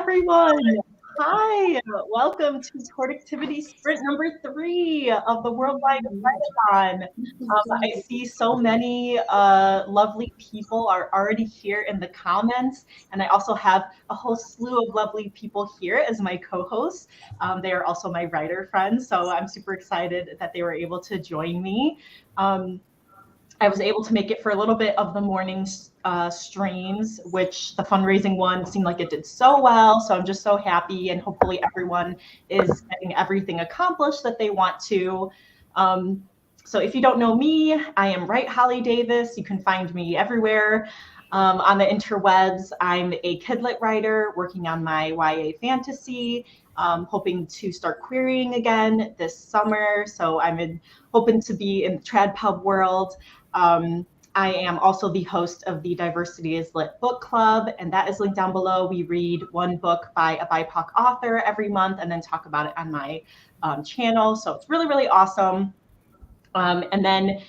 everyone. Hi, welcome to Productivity Sprint number 3 of the Worldwide Writeathon. I see so many lovely people are already here in the comments, and I also have a whole slew of lovely people here as my co-hosts. They are also my writer friends, so I'm super excited that they were able to join me. I was able to make it for a little bit of the morning streams, which the fundraising one seemed like it did so well. So I'm just so happy, and hopefully everyone is getting everything accomplished that they want to. So if you don't know me, I am WriteHollyDavis. You can find me everywhere on the interwebs. I'm a kidlit writer working on my YA fantasy. Hoping to start querying again this summer. So I'm hoping to be in the trad pub world. I am also the host of the Diversity is Lit book club, and that is linked down below. We read one book by a BIPOC author every month and then talk about it on my channel. So it's really, really awesome. And then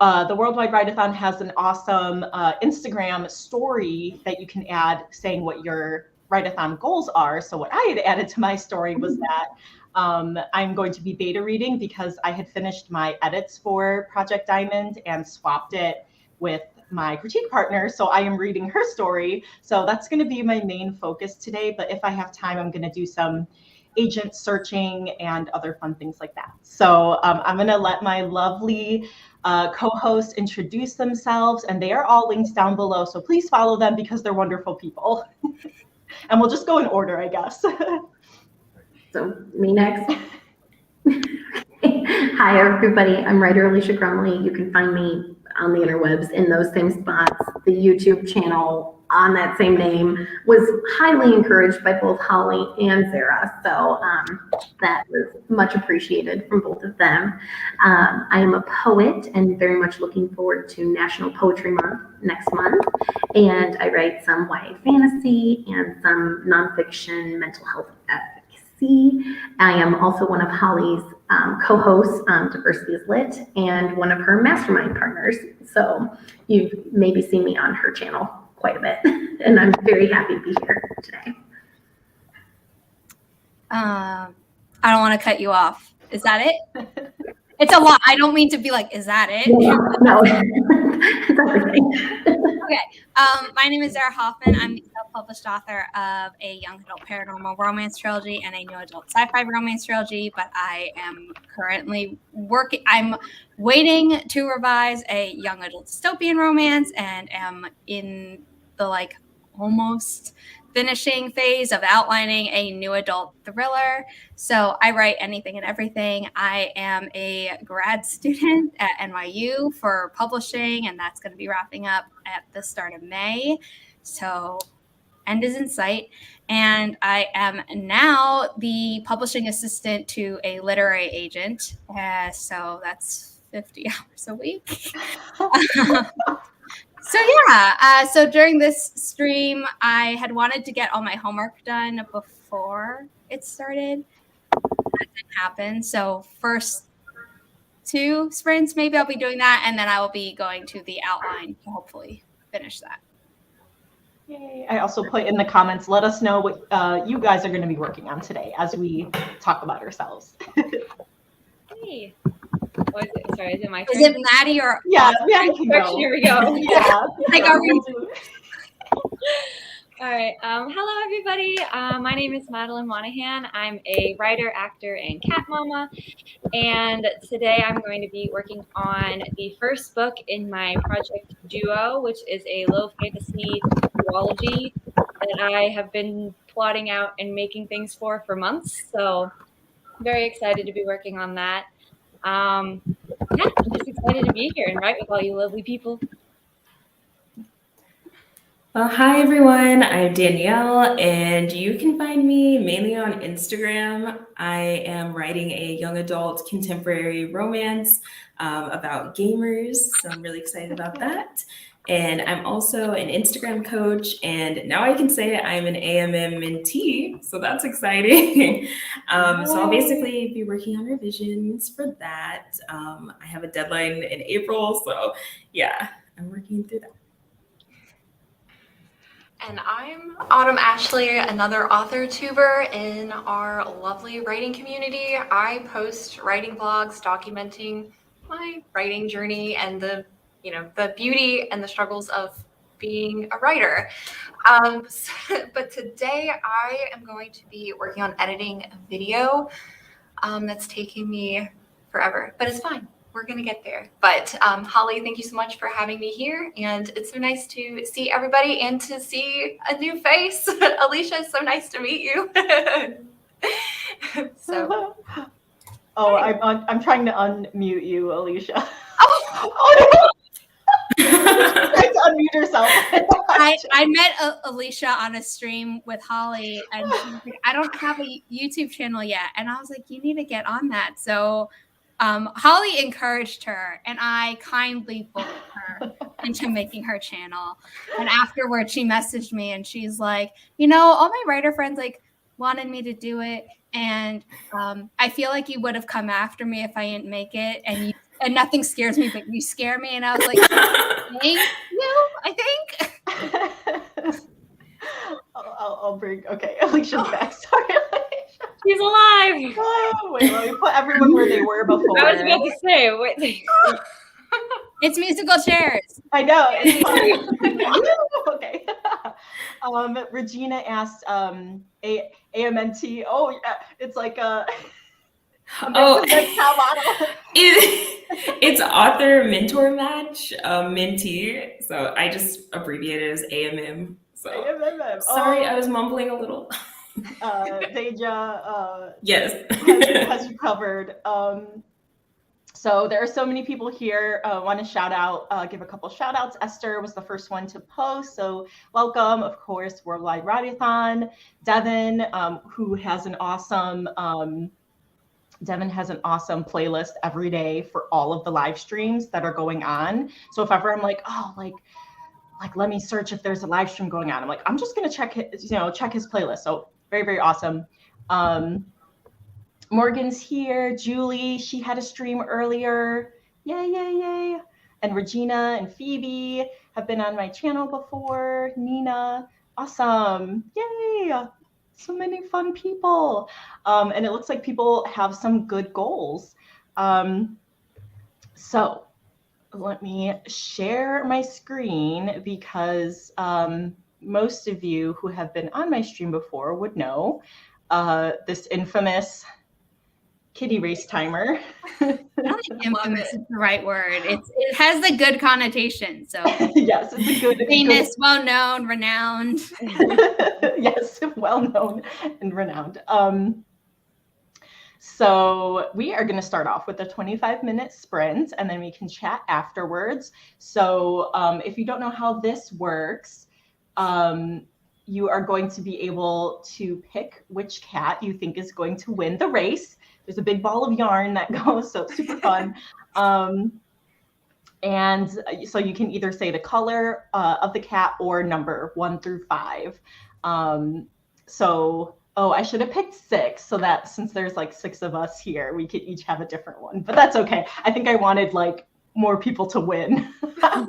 the Worldwide Writeathon has an awesome Instagram story that you can add saying what your Writeathon goals are. So what I had added to my story was that I'm going to be beta reading because I had finished my edits for Project Diamond and swapped it with my critique partner. So I am reading her story. So that's going to be my main focus today. But if I have time, I'm going to do some agent searching and other fun things like that. So I'm going to let my lovely co-hosts introduce themselves, and they are all linked down below. So please follow them because they're wonderful people. And we'll just go in order, I guess. So me next. Hi, everybody. I'm writer Alicia Grumley. You can find me on the interwebs in those same spots. The YouTube channel on that same name was highly encouraged by both Holly and Sarah. So that was much appreciated from both of them. I am a poet and very much looking forward to National Poetry Month next month. And I write some YA fantasy and some nonfiction mental health advocacy. I am also one of Holly's co-hosts on Diversity is Lit and one of her mastermind partners. So you've maybe seen me on her channel quite a bit, and I'm very happy to be here today. I don't want to cut you off. Is that it? It's a lot. I don't mean to be like, is that it? No. It's everything. Okay. My name is Sarah Hoffman. I'm the self-published author of a young adult paranormal romance trilogy and a new adult sci-fi romance trilogy, but I am currently I'm waiting to revise a young adult dystopian romance and am in the almost finishing phase of outlining a new adult thriller. So I write anything and everything. I am a grad student at NYU for publishing, and that's going to be wrapping up at the start of May. So end is in sight. And I am now the publishing assistant to a literary agent. So that's 50 hours a week. So yeah, so during this stream, I had wanted to get all my homework done before it started. That didn't happen. So first 2 sprints, maybe I'll be doing that, and then I will be going to the outline to hopefully finish that. Yay. I also put in the comments, let us know what you guys are going to be working on today as we talk about ourselves. Hey. Sorry, is it my turn? Is it Maddie or? Yeah, Maddie can go. Here we go. Yeah. All right. Hello, everybody. My name is Madeline Monahan. I'm a writer, actor, and cat mama. And today I'm going to be working on the first book in my project Duo, which is a low fantasy duology that I have been plotting out and making things for months. So very excited to be working on that. Yeah, I'm just excited to be here and write with all you lovely people. Well, hi everyone, I'm Danielle, and you can find me mainly on Instagram. I am writing a young adult contemporary romance about gamers, so I'm really excited about that. And I'm also an Instagram coach, and now I can say I'm an AMM mentee, so that's exciting. So I'll basically be working on revisions for that. I have a deadline in April, so yeah, I'm working through that. And I'm Autumn Ashley, another author tuber in our lovely writing community. I post writing vlogs documenting my writing journey and the beauty and the struggles of being a writer. But today I am going to be working on editing a video that's taking me forever, but it's fine. We're going to get there. But Holly, thank you so much for having me here. And it's so nice to see everybody and to see a new face. Alicia, it's so nice to meet you. So. Oh, I'm trying to unmute you, Alicia. Oh, no. Trying to unmute herself. I met Alicia on a stream with Holly, and she was like, I don't have a YouTube channel yet. And I was like, you need to get on that. So Holly encouraged her, and I kindly bullied her into making her channel. And afterwards, she messaged me, and she's like, all my writer friends wanted me to do it, and I feel like you would have come after me if I didn't make it, and nothing scares me, but you scare me. And I was like, thank you, I think. I'll bring. Okay, Alicia's back. Sorry, Alicia. She's alive. Oh, wait, let me put everyone where they were before. I was about to say, wait. It's musical chairs. I know. It's fun. Okay. Regina asked, AMNT. Oh, yeah. It's like a. It's author mentor match, mentee. So I just abbreviate it as AMM. So AMM. Sorry, I was mumbling a little. Deja yes. has you covered. So there are so many people here. Want to shout out, give a couple shout outs. Esther was the first one to post. So welcome, of course, Worldwide Writeathon. Devin, who has an awesome playlist every day for all of the live streams that are going on. So if ever I'm like, oh, like let me search if there's a live stream going on, I'm like, I'm just gonna check his playlist. So very, very awesome. Morgan's here. Julie, she had a stream earlier. Yay, yay, yay. And Regina and Phoebe have been on my channel before. Nina, awesome. Yay. So many fun people. And it looks like people have some good goals. So let me share my screen because most of you who have been on my stream before would know this infamous kitty race timer. I don't think infamous is the right word. It has the good connotation. So yes, it's a good famous, well-known, renowned. Yes, well-known and renowned. So we are going to start off with a 25-minute sprint, and then we can chat afterwards. So if you don't know how this works, you are going to be able to pick which cat you think is going to win the race. There's a big ball of yarn that goes, so it's super fun. And so you can either say the color of the cat or number 1 through 5. I should have picked 6 so that since there's like 6 of us here, we could each have a different one, but that's okay. I think I wanted like more people to win. So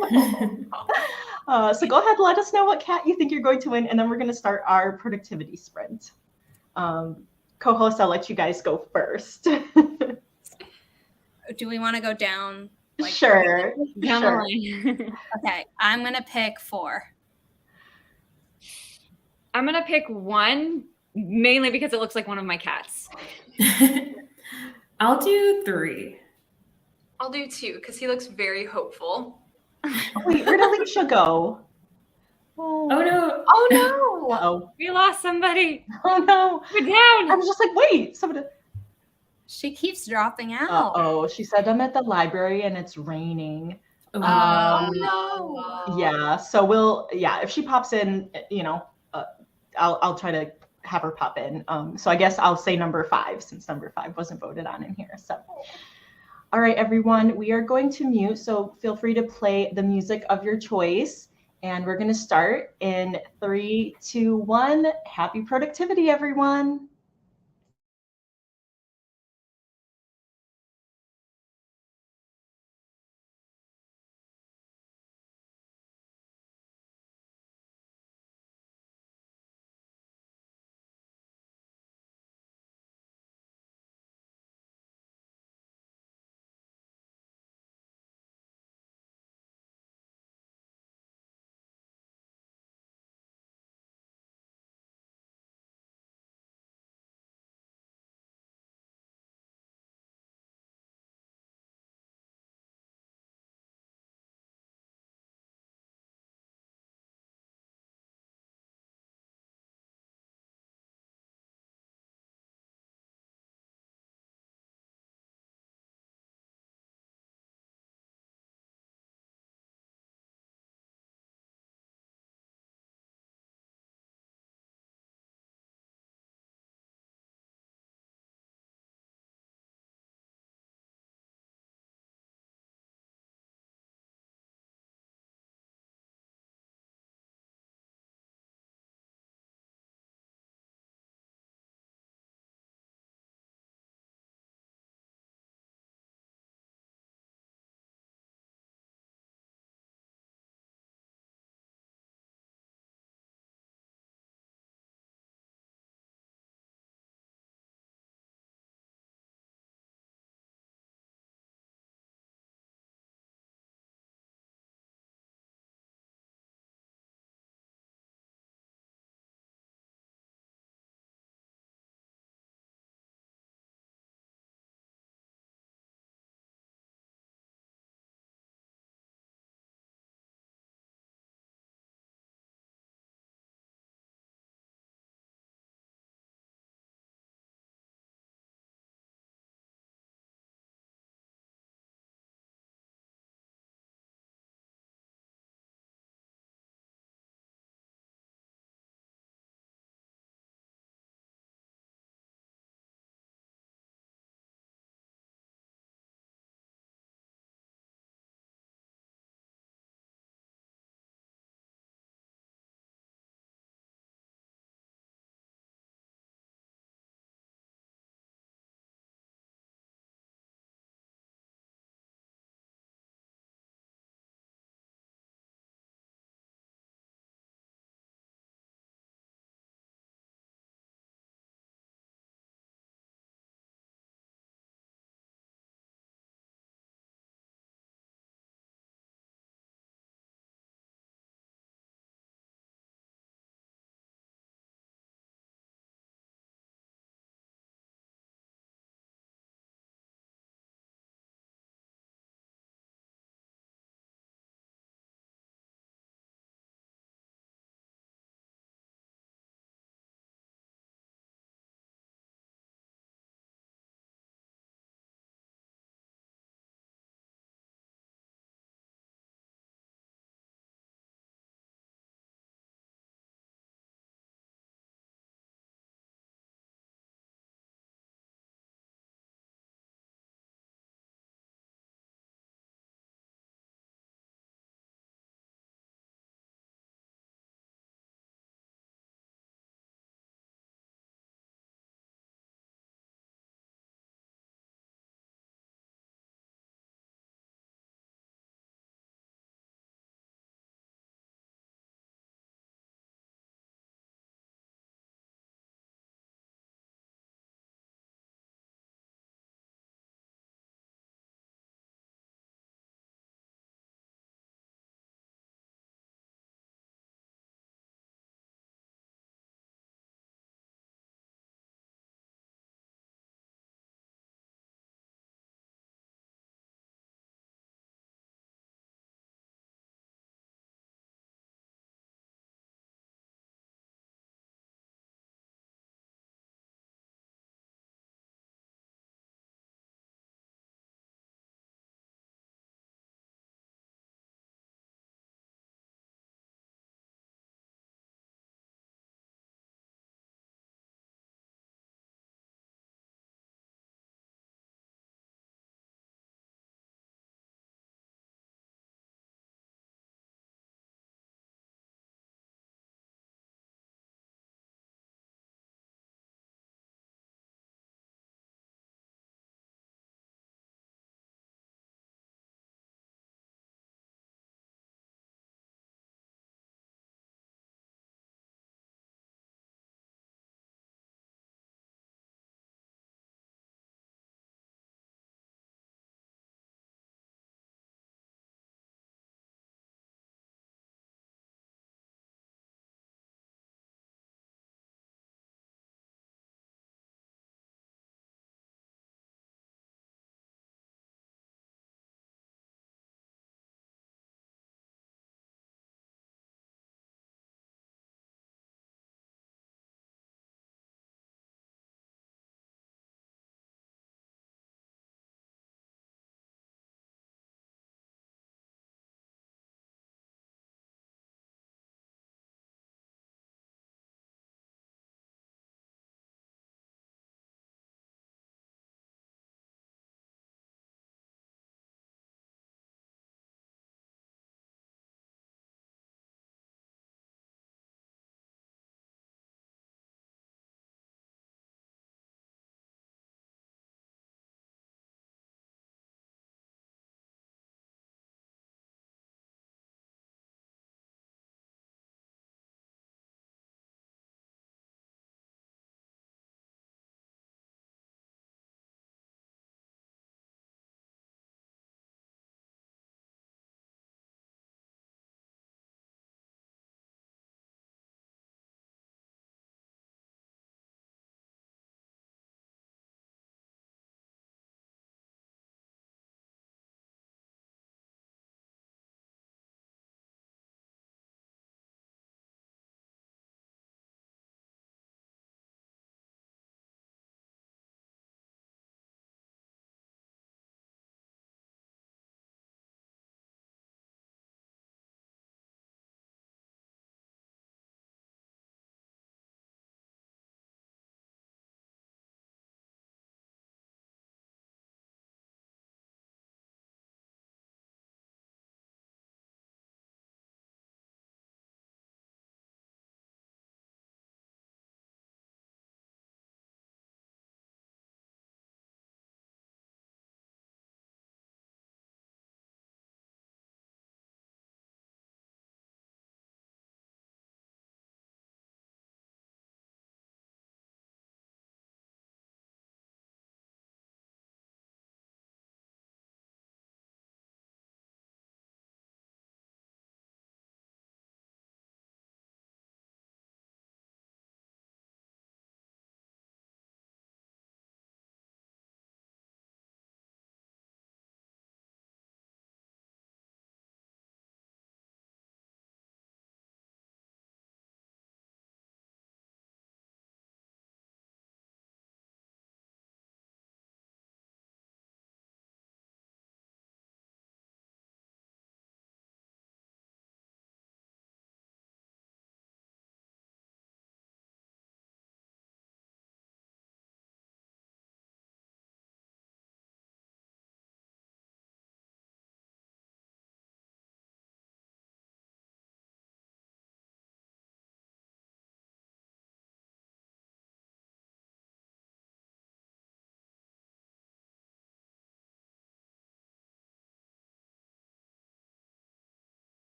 go ahead, let us know what cat you think you're going to win, and then we're going to start our productivity sprint. Co-host, I'll let you guys go first. Do we want to go down? Sure. Down the line. Okay, I'm going to pick 4. I'm going to pick 1, mainly because it looks like one of my cats. I'll do 3. I'll do 2 because he looks very hopeful. Wait, where'd Alicia go? Oh no. Oh no. Uh-oh. We lost somebody. Oh no. We're down. I was just like, wait, somebody. She keeps dropping out. Oh, she said I'm at the library and it's raining. Oh no. Yeah, so if she pops in, I'll try to have her pop in. So I guess I'll say number 5 since number 5 wasn't voted on in here. So, all right, everyone, we are going to mute. So feel free to play the music of your choice. And we're going to start in 3, 2, 1. Happy productivity, everyone.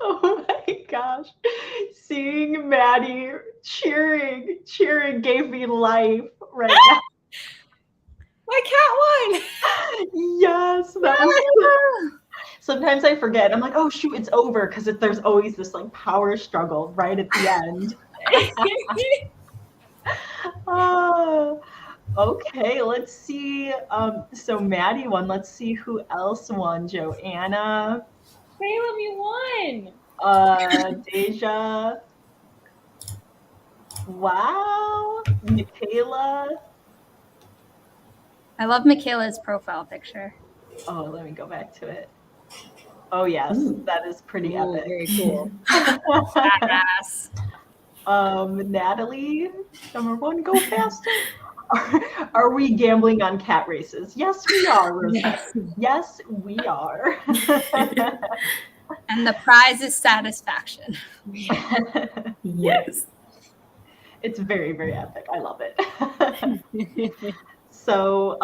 Oh my gosh. Seeing Maddie cheering gave me life right now. My cat won. Yes, that was. Sometimes I forget. I'm like, oh shoot, it's over, because there's always this like power struggle right at the end. Okay, let's see. So Maddie won. Let's see who else won. Joanna. Salem, you won. Deja. Wow. Michaela. I love Michaela's profile picture. Oh, let me go back to it. Oh yes, that is pretty epic. Very cool. Badass. Natalie, number one, go faster. Are we gambling on cat races? Yes, we are, Rosa. Yes, we are. And the prize is satisfaction. Yes. It's very, very epic. I love it. So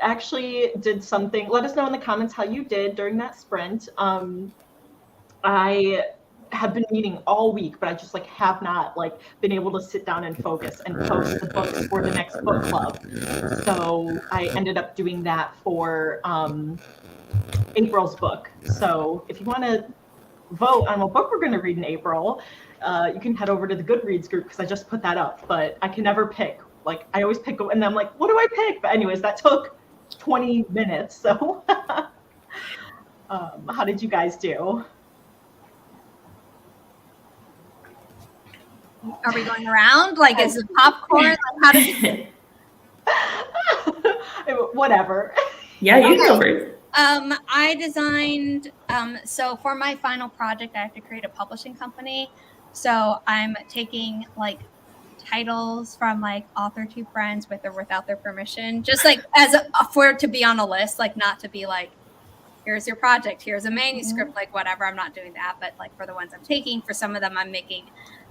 actually did something. Let us know in the comments how you did during that sprint. I have been meeting all week, but I just have not been able to sit down and focus and post the books for the next book club. So I ended up doing that for April's book. So if you want to vote on what book we're going to read in April, you can head over to the Goodreads group, because I just put that up, but I can never pick. I always pick, and I'm like, what do I pick? But anyways, that took 20 minutes. So how did you guys do? Are we going around? Is it popcorn? How does it? Whatever. Yeah, you go first. I designed, so for my final project, I have to create a publishing company. So I'm taking titles from author to friends with or without their permission, just for it to be on a list, not to be here's your project, here's a manuscript, whatever. I'm not doing that, but for the ones I'm taking, for some of them I'm making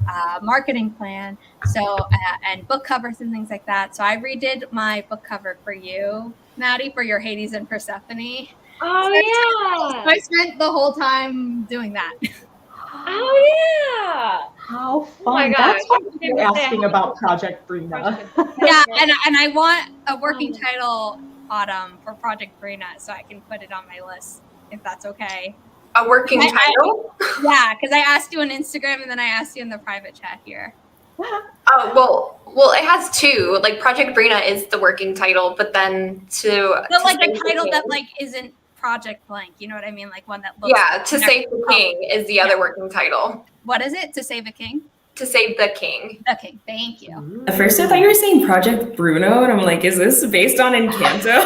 a marketing plan, so and book covers and things like that. So I redid my book cover for you, Maddie, for your Hades and Persephone. Oh, So I spent the whole time doing that. Oh yeah! How fun! Oh my gosh. That's what you're asking about Project Brina. Yeah, and I want a working title, Autumn, for Project Brina, so I can put it on my list if that's okay. A working title? Yeah, because I asked you on Instagram and then I asked you in the private chat here. Oh, well, it has two. Project Brina is the working title, but then But a title that isn't Project Blank, you know what I mean? One that looks. Yeah, To Save the King is the other working title. What is it? To Save a King? To Save the King. Okay, thank you. At first I thought you were saying Project Bruno, and I'm like, is this based on Encanto?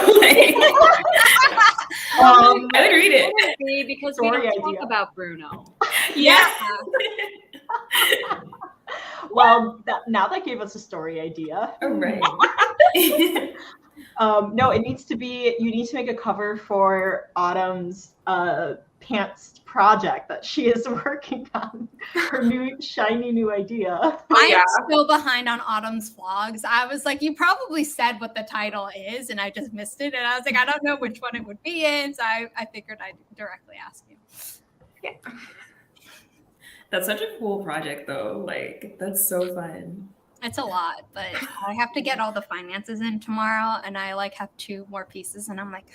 I would read it. Because we don't talk about Bruno. Yeah. Well, now that gave us a story idea. All right. No, it needs to be, you need to make a cover for Autumn's pants project that she is working on, her new shiny new idea. I'm still behind on Autumn's vlogs. I was like, you probably said what the title is and I just missed it. And I was like, I don't know which one it would be in. So I figured I'd directly ask you. Yeah. That's such a cool project though. That's so fun. It's a lot, but I have to get all the finances in tomorrow, and I have 2 more pieces, and I'm like,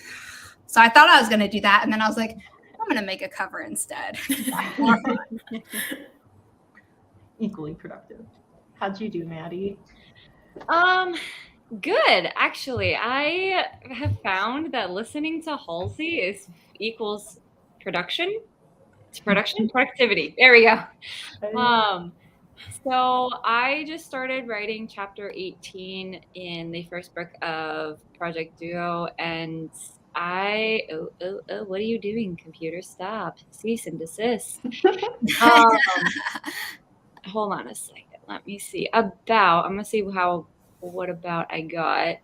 so I thought I was going to do that, and then I was like, I'm going to make a cover instead. Equally productive. How'd you do, Maddie? Good. Actually, I have found that listening to Halsey equals production. It's productivity. There we go. So I just started writing chapter 18 in the first book of Project Duo, and what are you doing, computer? Stop. Cease and desist. Hold on a second. Let me see. I'm gonna see what about I got.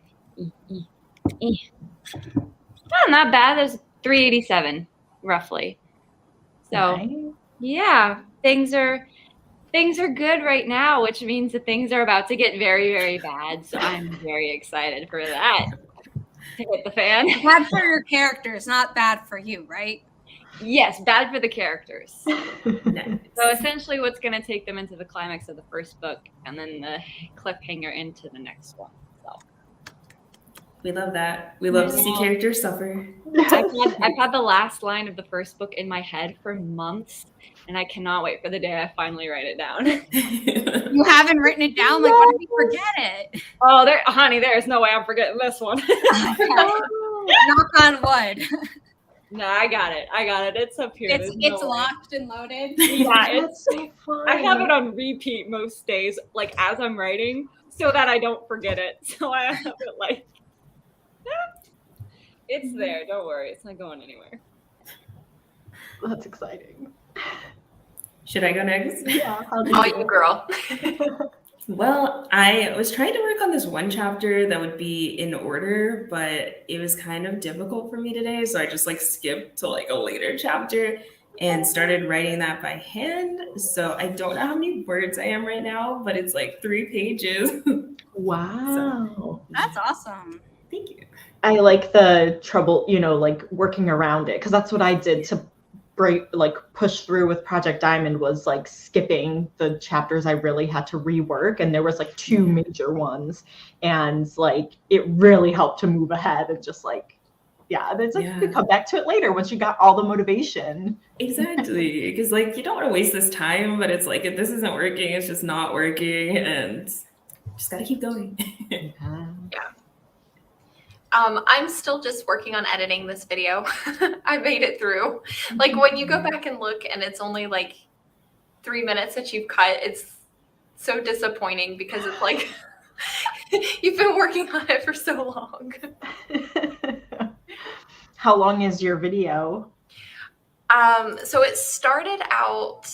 Not bad. There's 387 roughly. So Nice. Yeah, things are good right now, which means that things are about to get very, very bad. So I'm very excited for that to hit the fan. Bad for your characters, not bad for you, right? Yes, bad for the characters. Nice. So essentially what's going to take them into the climax of the first book and then the cliffhanger into the next one. So We love that. We love to see characters suffer. I've had the last line of the first book in my head for months, and I cannot wait for the day I finally write it down. You haven't written it down? Like, what if you forget it? Oh, honey, there's no way I'm forgetting this one. Knock on wood. No, I got it. It's up here. It's locked and loaded. Yeah, That's so fun. I have it on repeat most days, like as I'm writing, so that I don't forget it. So I have it like, it's there. Don't worry, it's not going anywhere. That's exciting. Should I go next? Yeah. Oh, you girl. Well, I was trying to work on this one chapter that would be in order, but it was kind of difficult for me today. So I just like skipped to like a later chapter and started writing that by hand. So I don't know how many words I am right now, but it's like 3 pages. Wow. That's awesome. Thank you. I like the trouble, like working around it, because that's what I did to push through with Project Diamond, was like skipping the chapters I really had to rework, and there was like 2 major ones, and like it really helped to move ahead and just like, and it's like you can come back to it later once you got all the motivation. Exactly, because like you don't want to waste this time, but it's like if this isn't working, it's just not working, and just gotta keep going. I'm still just working on editing this video. I made it through. Like when you go back and look and it's only like 3 minutes that you've cut, it's so disappointing because it's like you've been working on it for so long. How long is your video? So it started out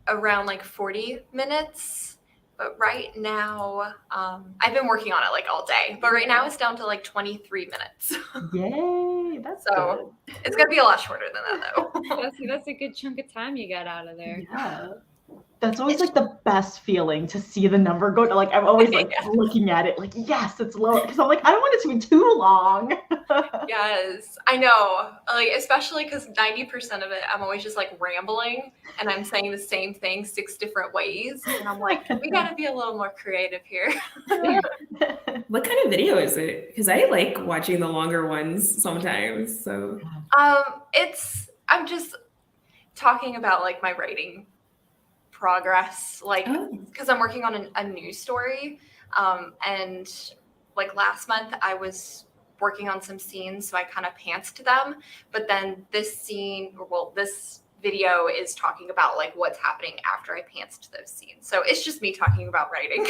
around like 40 minutes. But right now, I've been working on it like all day. But right now it's down to like 23 minutes. Yay, that's so good. It's gonna be a lot shorter than that though. That's a good chunk of time you got out of there. Yeah. That's always like the best feeling, to see the number go to, like, I'm always like looking at it like, yes, it's low, because I'm like, I don't want it to be too long. Yes, I know. Like, especially because 90% of it, I'm always just like rambling and I'm saying the same thing 6 different ways. And I'm like, we got to be a little more creative here. What kind of video is it? Because I like watching the longer ones sometimes. So I'm just talking about like my writing progress, like because I'm working on a new story, and like last month I was working on some scenes, so I kind of pantsed them, but then this video is talking about like what's happening after I pantsed those scenes, so it's just me talking about writing.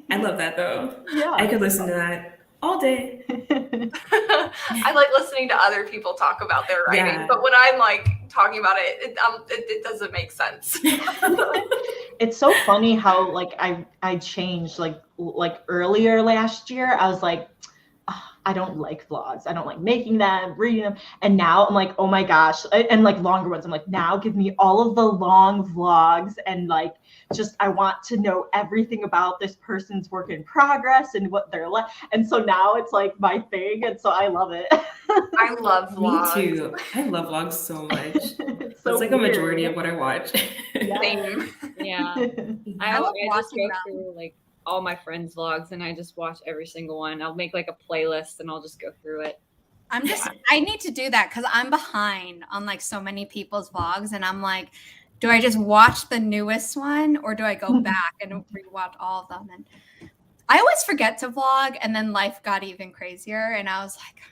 I love that though. Yeah, I could listen to that all day. I like listening to other people talk about their writing, but when I'm like talking about it doesn't make sense. It's so funny how like I changed like earlier last year. I was like, I don't like vlogs. I don't like making them, reading them. And now I'm like, oh my gosh. And like longer ones, I'm like, now give me all of the long vlogs, and like, just, I want to know everything about this person's work in progress and what they're like. And so now it's like my thing. And so I love it. I love vlogs. Me too. I love vlogs so much. So it's like a majority of what I watch. Same. Yeah. I just go through like all my friends' vlogs and I just watch every single one. I'll make like a playlist and I'll just go through it. I need to do that because I'm behind on like so many people's vlogs, and I'm like, do I just watch the newest one or do I go back and rewatch all of them? And I always forget to vlog, and then life got even crazier, and I was like,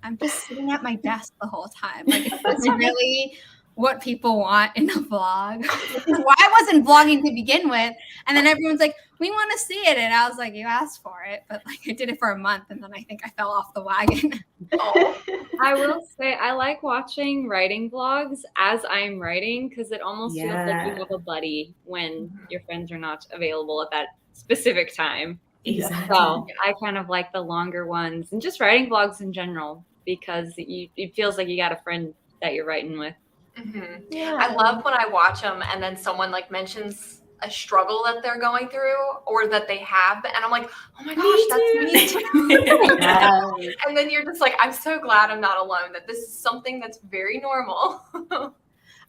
I'm just sitting at my desk the whole time. Like, is this really what people want in a vlog? Which is why I wasn't vlogging to begin with. And then everyone's like, we want to see it. And I was like, you asked for it. But like, I did it for a month, and then I think I fell off the wagon. I will say I like watching writing vlogs as I'm writing, because it almost feels like you have a buddy when your friends are not available at that specific time. Exactly. So I kind of like the longer ones, and just writing vlogs in general, because it feels like you got a friend that you're writing with. Mm-hmm. Yeah. I love when I watch them and then someone like mentions a struggle that they're going through or that they have. And I'm like, oh my gosh, that's me too. Yes. And then you're just like, I'm so glad I'm not alone, that this is something that's very normal.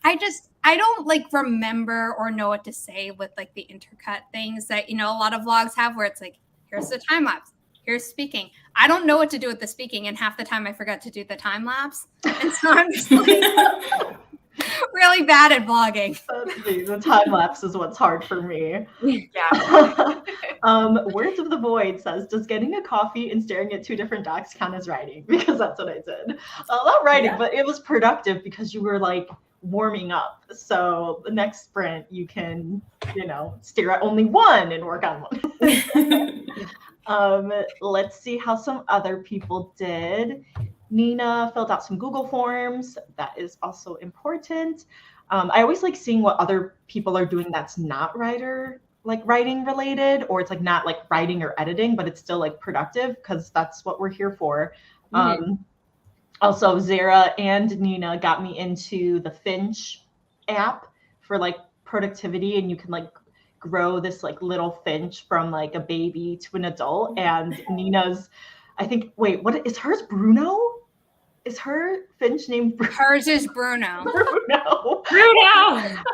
I don't like remember or know what to say with like the intercut things that, you know, a lot of vlogs have where it's like, here's the time lapse, here's speaking. I don't know what to do with the speaking, and half the time I forgot to do the time lapse. And so I'm just like really bad at vlogging. The time lapse is what's hard for me. Yeah. Words of the Void says, does getting a coffee and staring at two different docs count as writing? Because that's what I did. Not writing, but it was productive because you were like warming up. So the next sprint, you can, you know, stare at only one and work on one. Let's see how some other people did. Nina filled out some Google Forms. That is also important. I always like seeing what other people are doing that's not writing related, or it's like not like writing or editing, but it's still like productive, because that's what we're here for. Also, Zara and Nina got me into the Finch app for like productivity, and you can like grow this like little finch from like a baby to an adult. And Nina's, I think, wait, what is hers? Bruno? Is her finch named Bruno? Hers is Bruno. Bruno.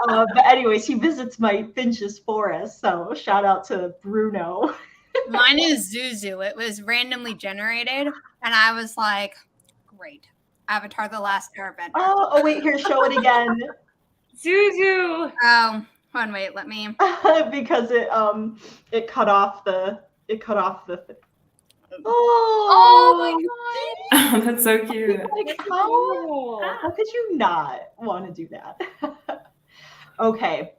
But anyways, he visits my finches forest, so shout out to Bruno. Mine is Zuzu. It was randomly generated, and I was like, great. Avatar: The Last Airbender. Oh wait, here, show it again. Zuzu. Oh, hold on, wait, let me. Because it cut off the Oh my God. Oh, that's so cute. Like, how could you not want to do that? Okay.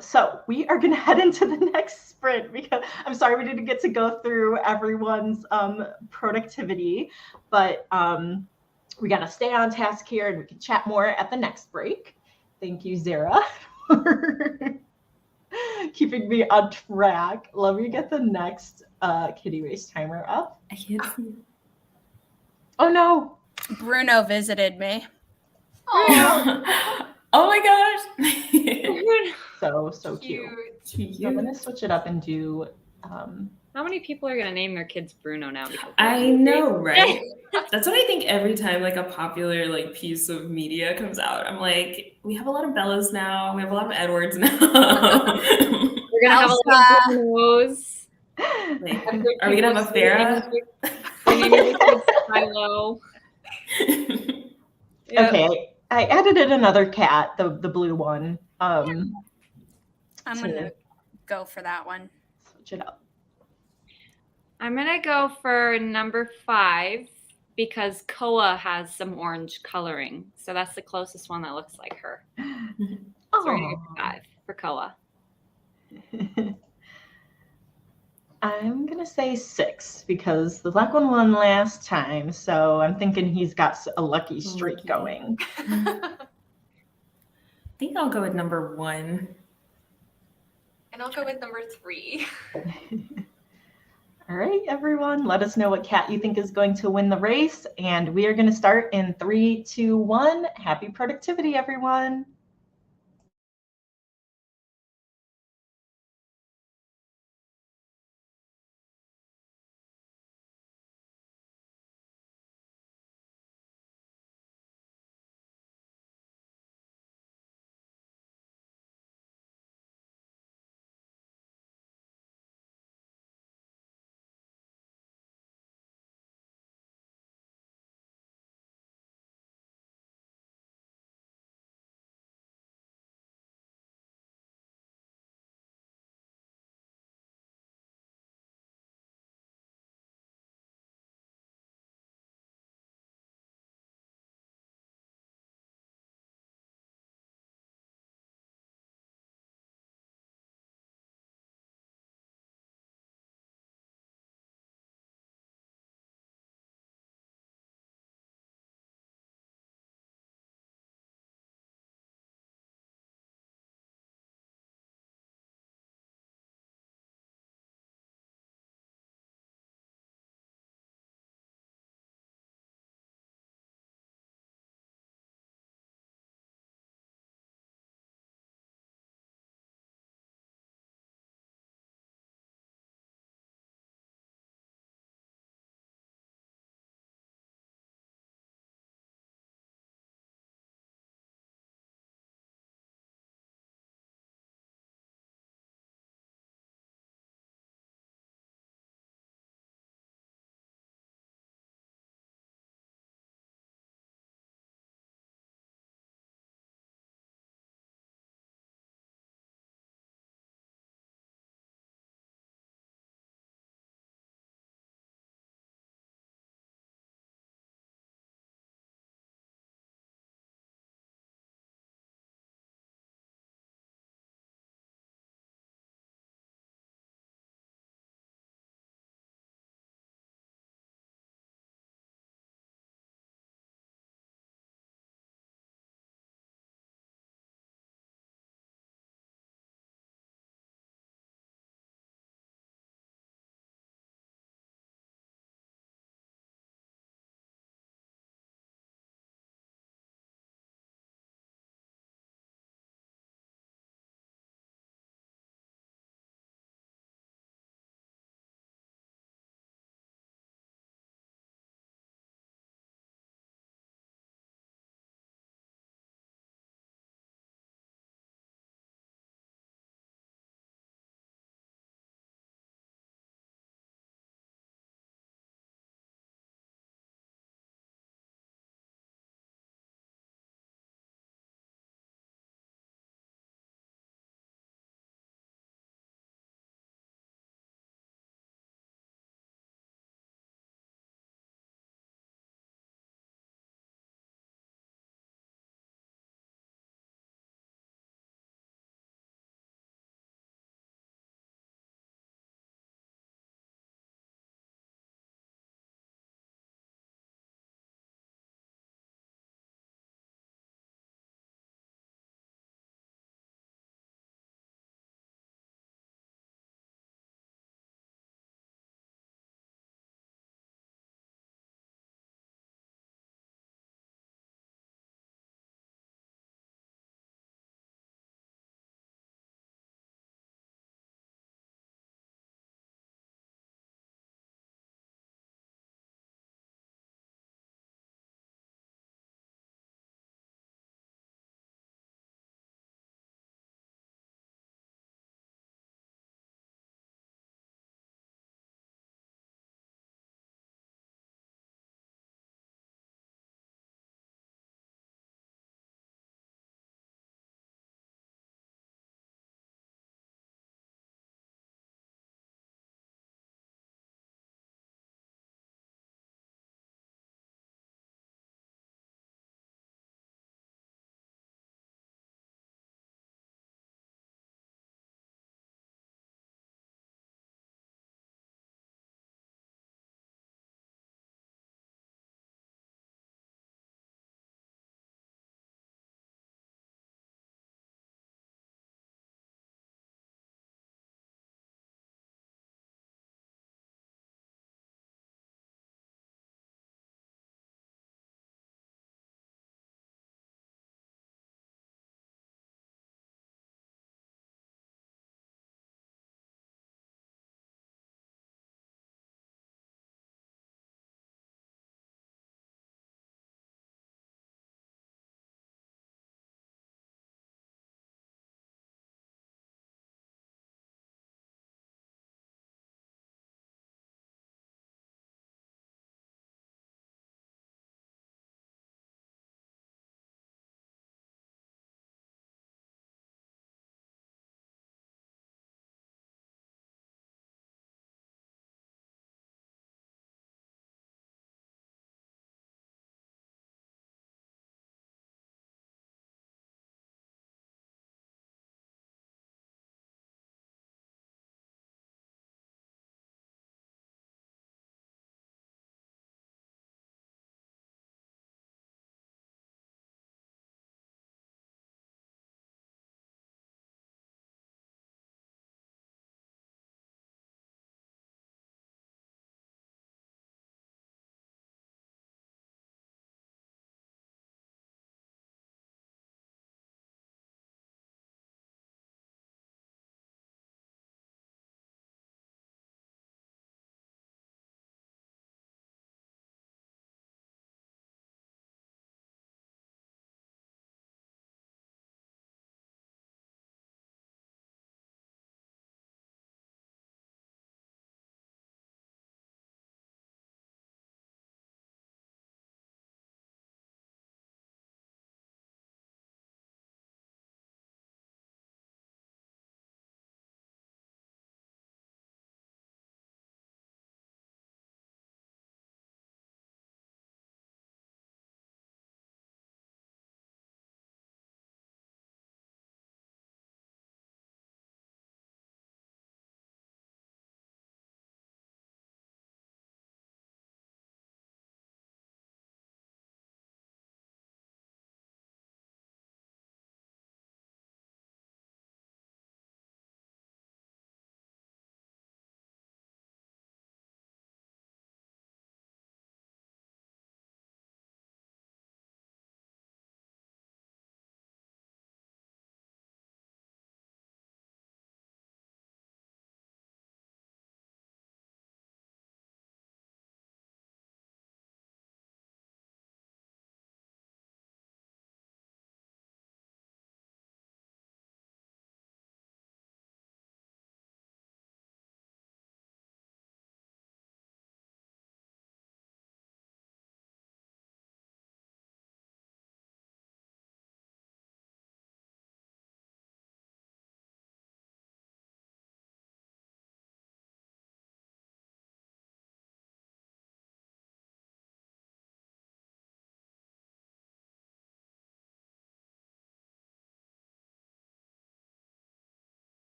So we are going to head into the next sprint, because I'm sorry we didn't get to go through everyone's productivity, but we got to stay on task here, and we can chat more at the next break. Thank you, Zara, for keeping me on track. Let me get the next kitty race timer up. I can't see. Oh no. Bruno visited me. Oh, Oh my gosh. So cute. cute. So I'm going to switch it up and do How many people are going to name their kids Bruno now? Because I know, right? That's what I think every time like a popular like piece of media comes out. I'm like, we have a lot of Bellas now. We have a lot of Edwards now. we're going to have a lot of Brunos. Like, are we gonna have a Farrah? We're naming the kids Milo. Yep. Okay, I edited another cat, the blue one. I'm gonna go for that one. Switch it up. I'm going to go for number 5 because Koa has some orange coloring. So that's the closest one that looks like her. So we're going to go for 5 for Koa. I'm gonna say 6 because the black one won last time, so I'm thinking he's got a lucky streak going. I think I'll go with number 1. And I'll go with number 3. All right, everyone, let us know what cat you think is going to win the race, and we are going to start in 3, 2, 1. Happy productivity, everyone.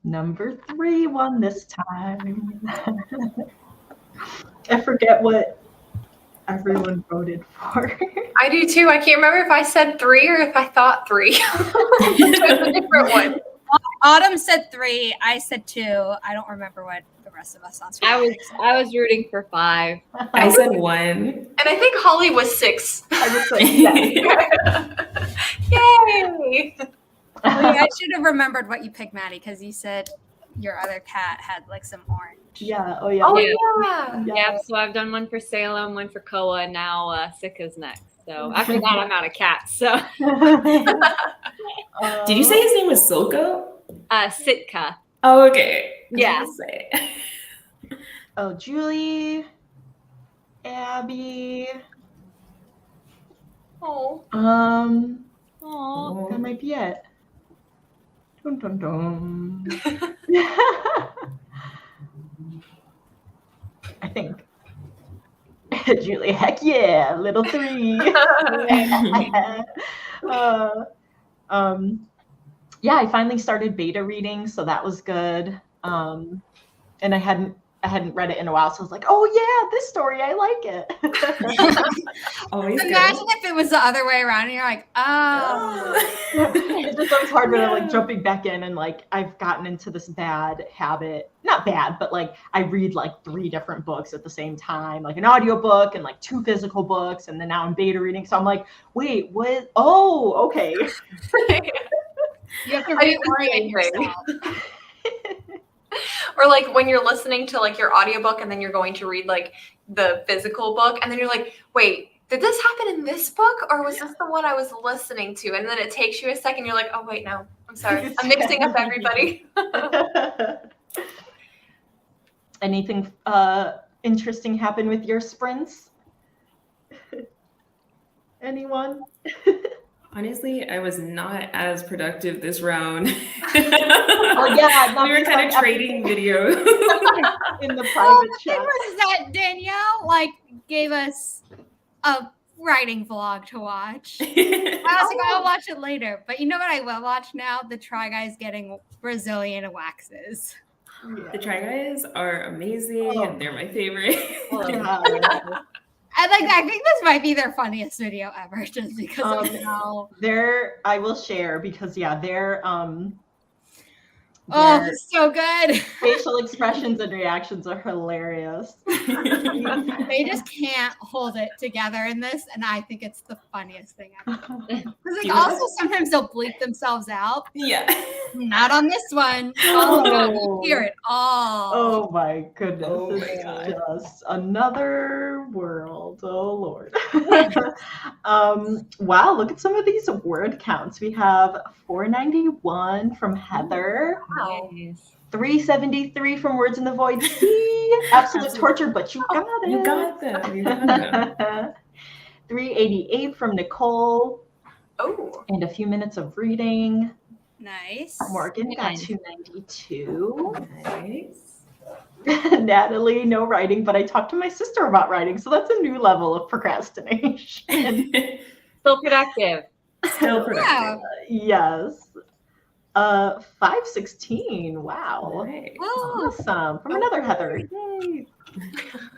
Number 3 won this time. I forget what everyone voted for. I do too. I can't remember if I said 3 or if I thought 3. It was a different one. Autumn said 3. I said 2. I don't remember what the rest of us on screen. I was rooting for 5. I said 1. And I think Holly was 6. I was like, yes. Yay! I should have remembered what you picked, Maddie, because you said your other cat had like some orange. Yeah. Oh yeah. Oh Yeah. yeah. Yep, so I've done one for Salem, one for Koa, and now Sika's next. So after that, I'm out of cats. So Did you say his name was Silko? Sitka. Oh, okay. Yeah. Say. Oh, Julie, Abby. Oh. Aww. That might be it. Dun, dun, dun. I think. Julie, heck yeah, little 3. Yeah, I finally started beta reading, so that was good. And I hadn't read it in a while, so I was like, oh yeah, this story, I like it. Always good. Imagine if it was the other way around and you're like, oh. It just was hard when I'm like jumping back in, and like I've gotten into this bad habit, not bad, but like I read like 3 different books at the same time, like an audiobook and like 2 physical books, and then now I'm beta reading. So I'm like, wait, what? Oh, okay. You have to I do the reorient same thing. yourself. Or like when you're listening to like your audiobook and then you're going to read like the physical book, and then you're like, wait, did this happen in this book, or was this the one I was listening to? And then it takes you a second, you're like, oh wait, no, I'm sorry, I'm mixing up everybody. Anything interesting happen with your sprints? Anyone? Honestly, I was not as productive this round. Oh yeah, we were kind of trading videos in the Well, private the thing chat. was that Danielle like gave us a writing vlog to watch. I was like, I'll watch it later. But you know what I will watch now? The Try Guys getting Brazilian waxes. The Try Guys are amazing, and they're my favorite. Yeah. I think this might be their funniest video ever, just because of how. I will share because their Oh, it's so good. facial expressions and reactions are hilarious. They just can't hold it together in this, and I think it's the funniest thing ever. Because like also sometimes they'll bleep themselves out. Yeah. Not on this one. Oh. You hear it all. Oh my goodness. Oh my It's God. just another world. Oh Lord. Wow, look at some of these word counts. We have 491 from Heather. Wow. Nice. 373 from Words in the Void. See? Absolute torture, but you got it. You got them. You got them. 388 from Nicole. Oh. And a few minutes of reading. Nice. Morgan got Nice. 292. Nice. Natalie, no writing, but I talked to my sister about writing, so that's a new level of procrastination. Still productive. Still productive. Yes. 516. Wow. Nice. Oh, Awesome. From another Heather. Yay.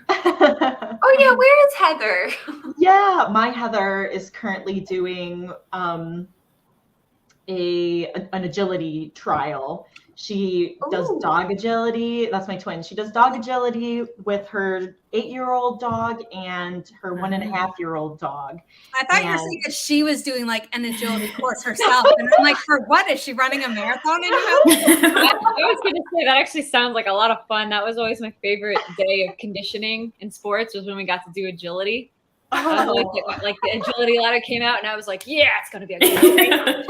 Oh yeah, where is Heather? Yeah, my Heather is currently doing an agility trial. She does Ooh. dog agility. That's my twin. She does dog agility with her 8-year-old dog and her 1.5-year-old dog. I thought you were saying that she was doing like an agility course herself. And I'm like, for what? Is she running a marathon in house? I was going to say that actually sounds like a lot of fun. That was always my favorite day of conditioning in sports, was when we got to do agility. I was always like the agility ladder came out, and I was like, yeah, it's going to be a good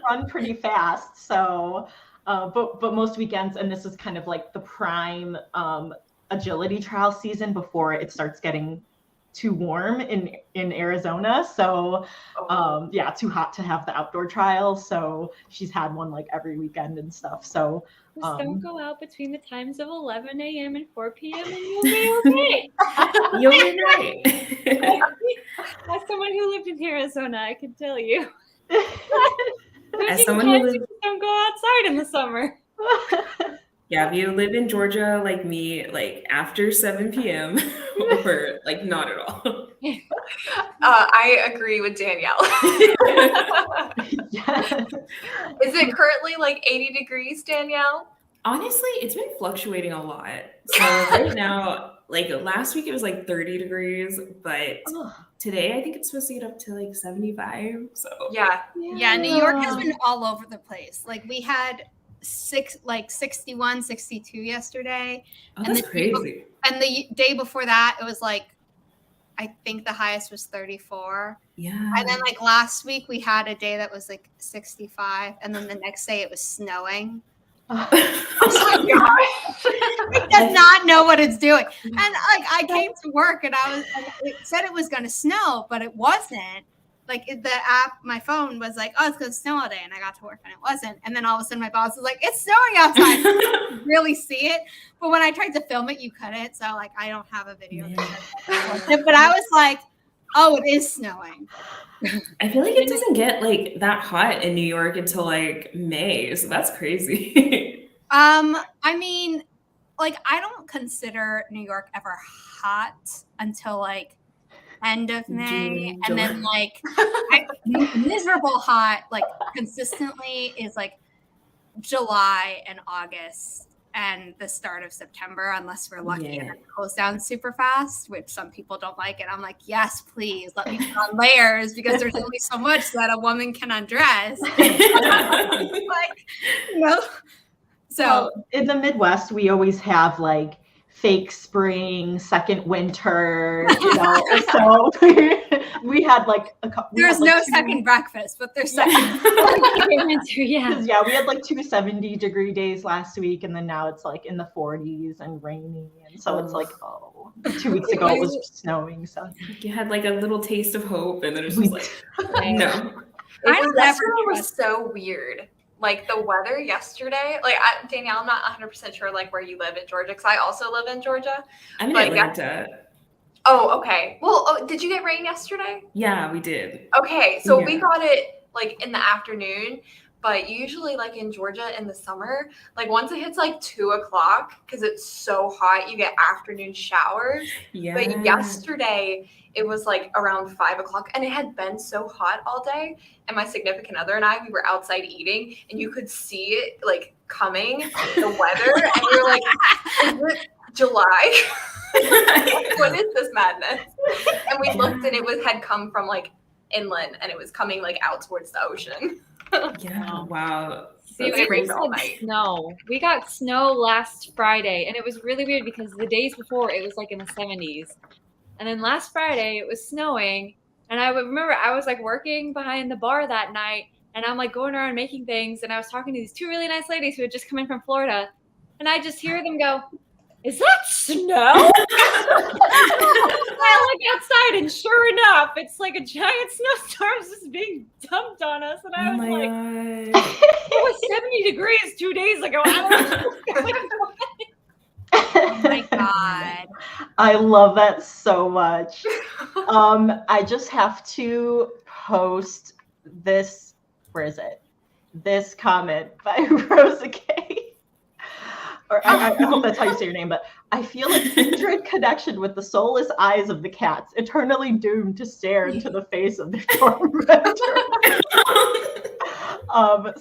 Run pretty fast. So, but most weekends, and this is kind of like the prime agility trial season before it starts getting too warm in Arizona. So, too hot to have the outdoor trials. So she's had one like every weekend and stuff. So Just don't go out between the times of 11 a.m. and 4 p.m. and you'll be okay. You'll be right. As someone who lived in Arizona, I can tell you. As someone who lived, Don't go outside in the summer. Yeah, if you live in Georgia like me, like after 7 p.m. or like not at all. I agree with Danielle. Yeah. Is it currently like 80 degrees, Danielle? Honestly, it's been fluctuating a lot. So right now, like last week it was like 30 degrees, but today I think it's supposed to get up to like 75. So Yeah. Yeah, New York has been all over the place. Like we had 61, 62 yesterday. Oh, that's crazy. And the day before that, it was like, I think the highest was 34. Yeah. And then like last week we had a day that was like 65. And then the next day it was snowing. Oh my gosh. It does not know what it's doing. And like I came to work and it said it was going to snow, but it wasn't. Like the app, my phone was like, oh, it's going to snow all day. And I got to work and it wasn't. And then all of a sudden my boss was like, it's snowing outside. I couldn't really see it. But when I tried to film it, you couldn't. So like, I don't have a video. But I was like, oh, it is snowing. I feel like it doesn't get like that hot in New York until like May. So that's crazy. I mean, like I don't consider New York ever hot until like end of May, June, and then like miserable hot like consistently is like July and August and the start of September, unless we're lucky and it goes down super fast, which some people don't like. And I'm like, yes, please let me put on layers because there's only so much that a woman can undress. Like, you know. So well, in the Midwest, we always have like fake spring, second winter, you know. So we had like there's no second breakfast, but there's second winter. Yeah, we had like 2 70-degree days last week, and then now it's like in the 40s and rainy, and so it's like 2 weeks ago it was snowing. So you had like a little taste of hope, and then it's just like no. Yesterday was so weird. Like the weather yesterday, like Danielle, I'm not 100% sure like where you live in Georgia, because I also live in Georgia. I'm in Atlanta. Oh, okay. Well, did you get rain yesterday? Yeah, we did. Okay, so we got it like in the afternoon, but usually like in Georgia in the summer, like once it hits like 2 o'clock, because it's so hot, you get afternoon showers. Yeah. But yesterday it was like around 5 o'clock, and it had been so hot all day. And my significant other and I, we were outside eating, and you could see it like coming, the weather, and you're like, is it July? What is this madness? And we looked, and it had come from like inland, and it was coming like out towards the ocean. Yeah, wow. See, it rained all night. Snow. We got snow last Friday, and it was really weird because the days before it was like in the 70s. And then last Friday it was snowing, and I remember I was like working behind the bar that night, and I'm like going around making things, and I was talking to these 2 really nice ladies who had just come in from Florida, and I just hear them go, "Is that snow?" I look outside, and sure enough, it's like a giant snowstorm just being dumped on us, and I was like, God. "It was 70 degrees 2 days ago." I don't know what's going on. Oh my God. I love that so much. I just have to post this, where is it? This comment by Rosa K. Or I hope that's how you say your name, but I feel a kindred connection with the soulless eyes of the cats, eternally doomed to stare into the face of their tormentor.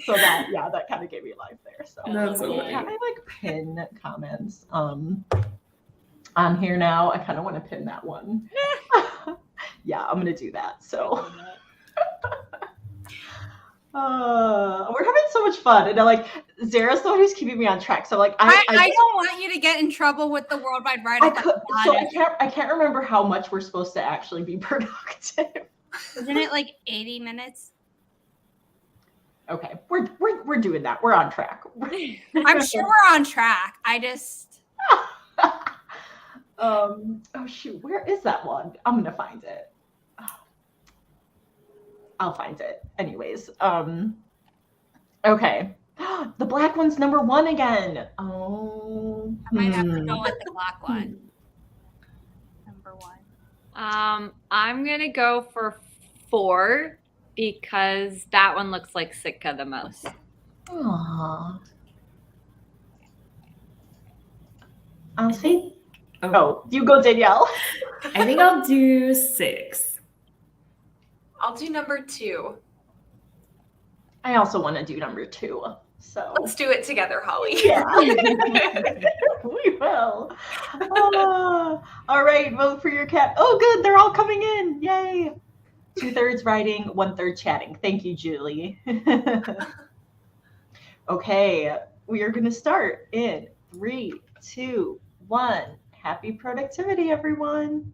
So that kind of gave me life there. So That's so I like pin comments on here now. I kind of want to pin that one. Yeah, I'm gonna do that. So we're having so much fun, and like Zara's the one who's keeping me on track. So like I don't want you to get in trouble with the Worldwide Writeathon. I can't remember how much we're supposed to actually be productive. Isn't it like 80 minutes? Okay, we're doing that. We're on track. I'm sure we're on track. I just oh shoot, where is that one? I'm gonna find it. I'll find it. Anyways, okay. The black one's number 1 again. Oh, I might have to go with the black one. Number 1. I'm gonna go for 4 because that one looks like Sitka the most. Aww. I think. Oh, you go, Danielle. I think I'll do 6. I'll do number 2. I also want to do number 2. So Let's do it together, Holly. yeah, we will. All right, vote for your cat. Oh, good, they're all coming in. Yay! 2/3 writing, 1/3 chatting. Thank you, Julie. Okay, we are going to start in 3, 2, 1. Happy productivity, everyone.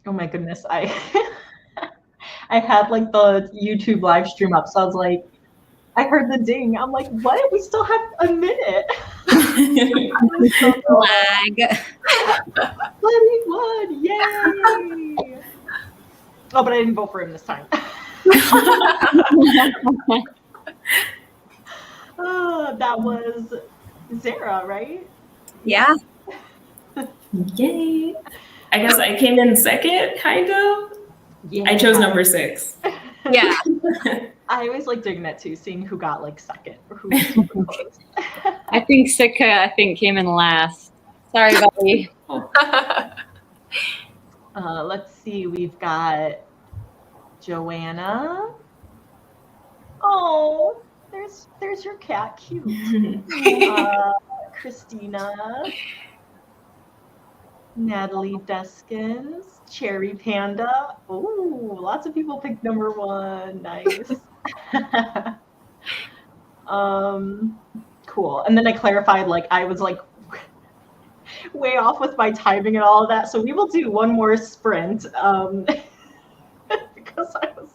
Oh my goodness, I I had like the YouTube live stream up, so I was like, I heard the ding. I'm like, what? We still have a minute. Flag. 21, yay! Oh, but I didn't vote for him this time. That was Zara, right? Yeah. Yay. I guess I came in second, kind of. Yeah. I chose number 6. Yeah. I always like doing that too, seeing who got like second or who was super close. I think Sika, came in last. Sorry, buddy. Let's see, we've got Joanna. Oh, there's your cat, cute. Christina, Natalie Deskins, Cherry Panda. Oh, lots of people picked number 1. Nice. Cool. And then I clarified, like I was like way off with my timing and all of that. So we will do one more sprint because I was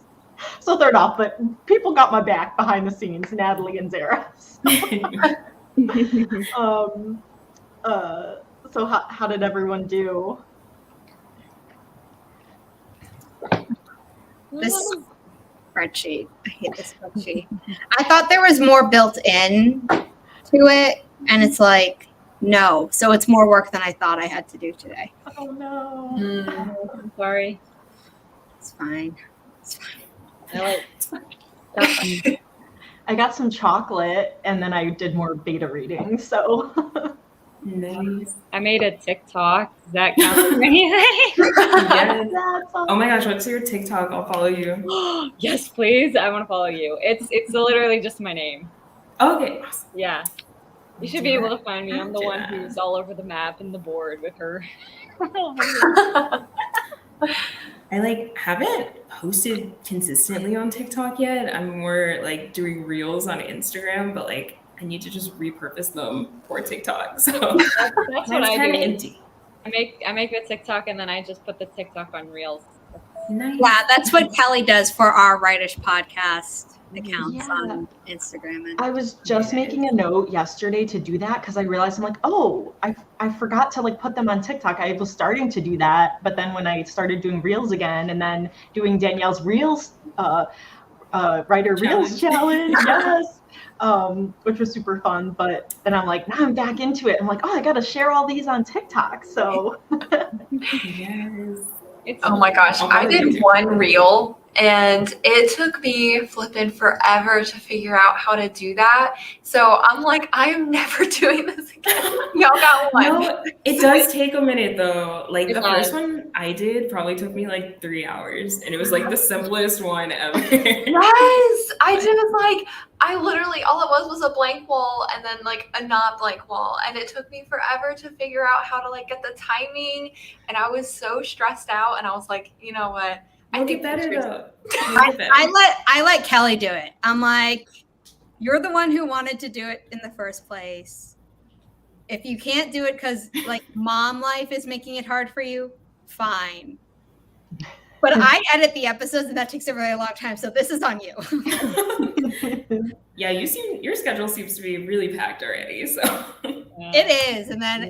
so third off, but people got my back behind the scenes, Natalie and Zara. So how did everyone do? This spreadsheet. I hate this spreadsheet. I thought there was more built in to it, and it's like, no. So it's more work than I thought I had to do today. Oh no. I'm sorry. It's fine. It's fine. I got some chocolate and then I did more beta reading, so. Nice. I made a TikTok. Does that count for anything? Yes. That's Oh my gosh, what's your TikTok? I'll follow you. Yes, please. I want to follow you. It's literally just my name. Okay. Awesome. Yeah. You should be able to find me. I'm the one who's all over the map and the board with her. I like haven't posted consistently on TikTok yet. I'm more like doing reels on Instagram, but like I need to just repurpose them for TikTok. So That's what I kind do. of empty. I make a TikTok and then I just put the TikTok on Reels. Nice. Yeah, that's what Kelly does for our Writish podcast accounts Yeah. on Instagram. And I was just making a note yesterday to do that because I realized I'm like, oh, I forgot to like put them on TikTok. I was starting to do that, but then when I started doing reels again and then doing Danielle's reels, writer reels challenge, yes, which was super fun. But then I'm like, now I'm back into it. I'm like, oh, I got to share all these on TikTok. So Yes. Oh my gosh, I did one reel and it took me flipping forever to figure out how to do that. So I'm like, I am never doing this again. Y'all got one. No, it does take a minute though. Like It the does. first one I did probably took me like 3 hours and it was like the simplest one ever. Yes, I just like, I literally, all it was a blank wall and then like a not blank wall. And it took me forever to figure out how to like get the timing. And I was so stressed out and I was like, you know what? You'll get better pictures- though. You'll get better. I let Kelly do it. I'm like, you're the one who wanted to do it in the first place. If you can't do it because like mom life is making it hard for you, fine. But I edit the episodes and that takes a very long time. So this is on you. Yeah, your schedule seems to be really packed already. So It is. And then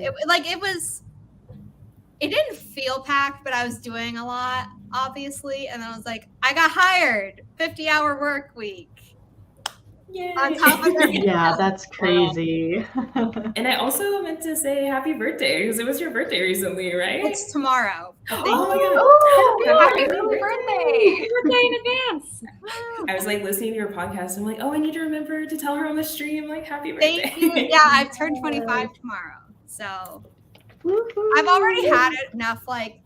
it didn't feel packed, but I was doing a lot, obviously. And then I was like, I got hired, 50-hour work week. Yay. On top of everything yeah, else. that's crazy. And I also meant to say happy birthday because it was your birthday recently, right? It's tomorrow. Thank Oh my you. god. Oh, happy Happy early birthday. Birthday in advance. I was like listening to your podcast. I'm like, oh, I need to remember to tell her on the stream, like, happy birthday. Thank you. Yeah, I've turned 25 tomorrow. So I've already had enough like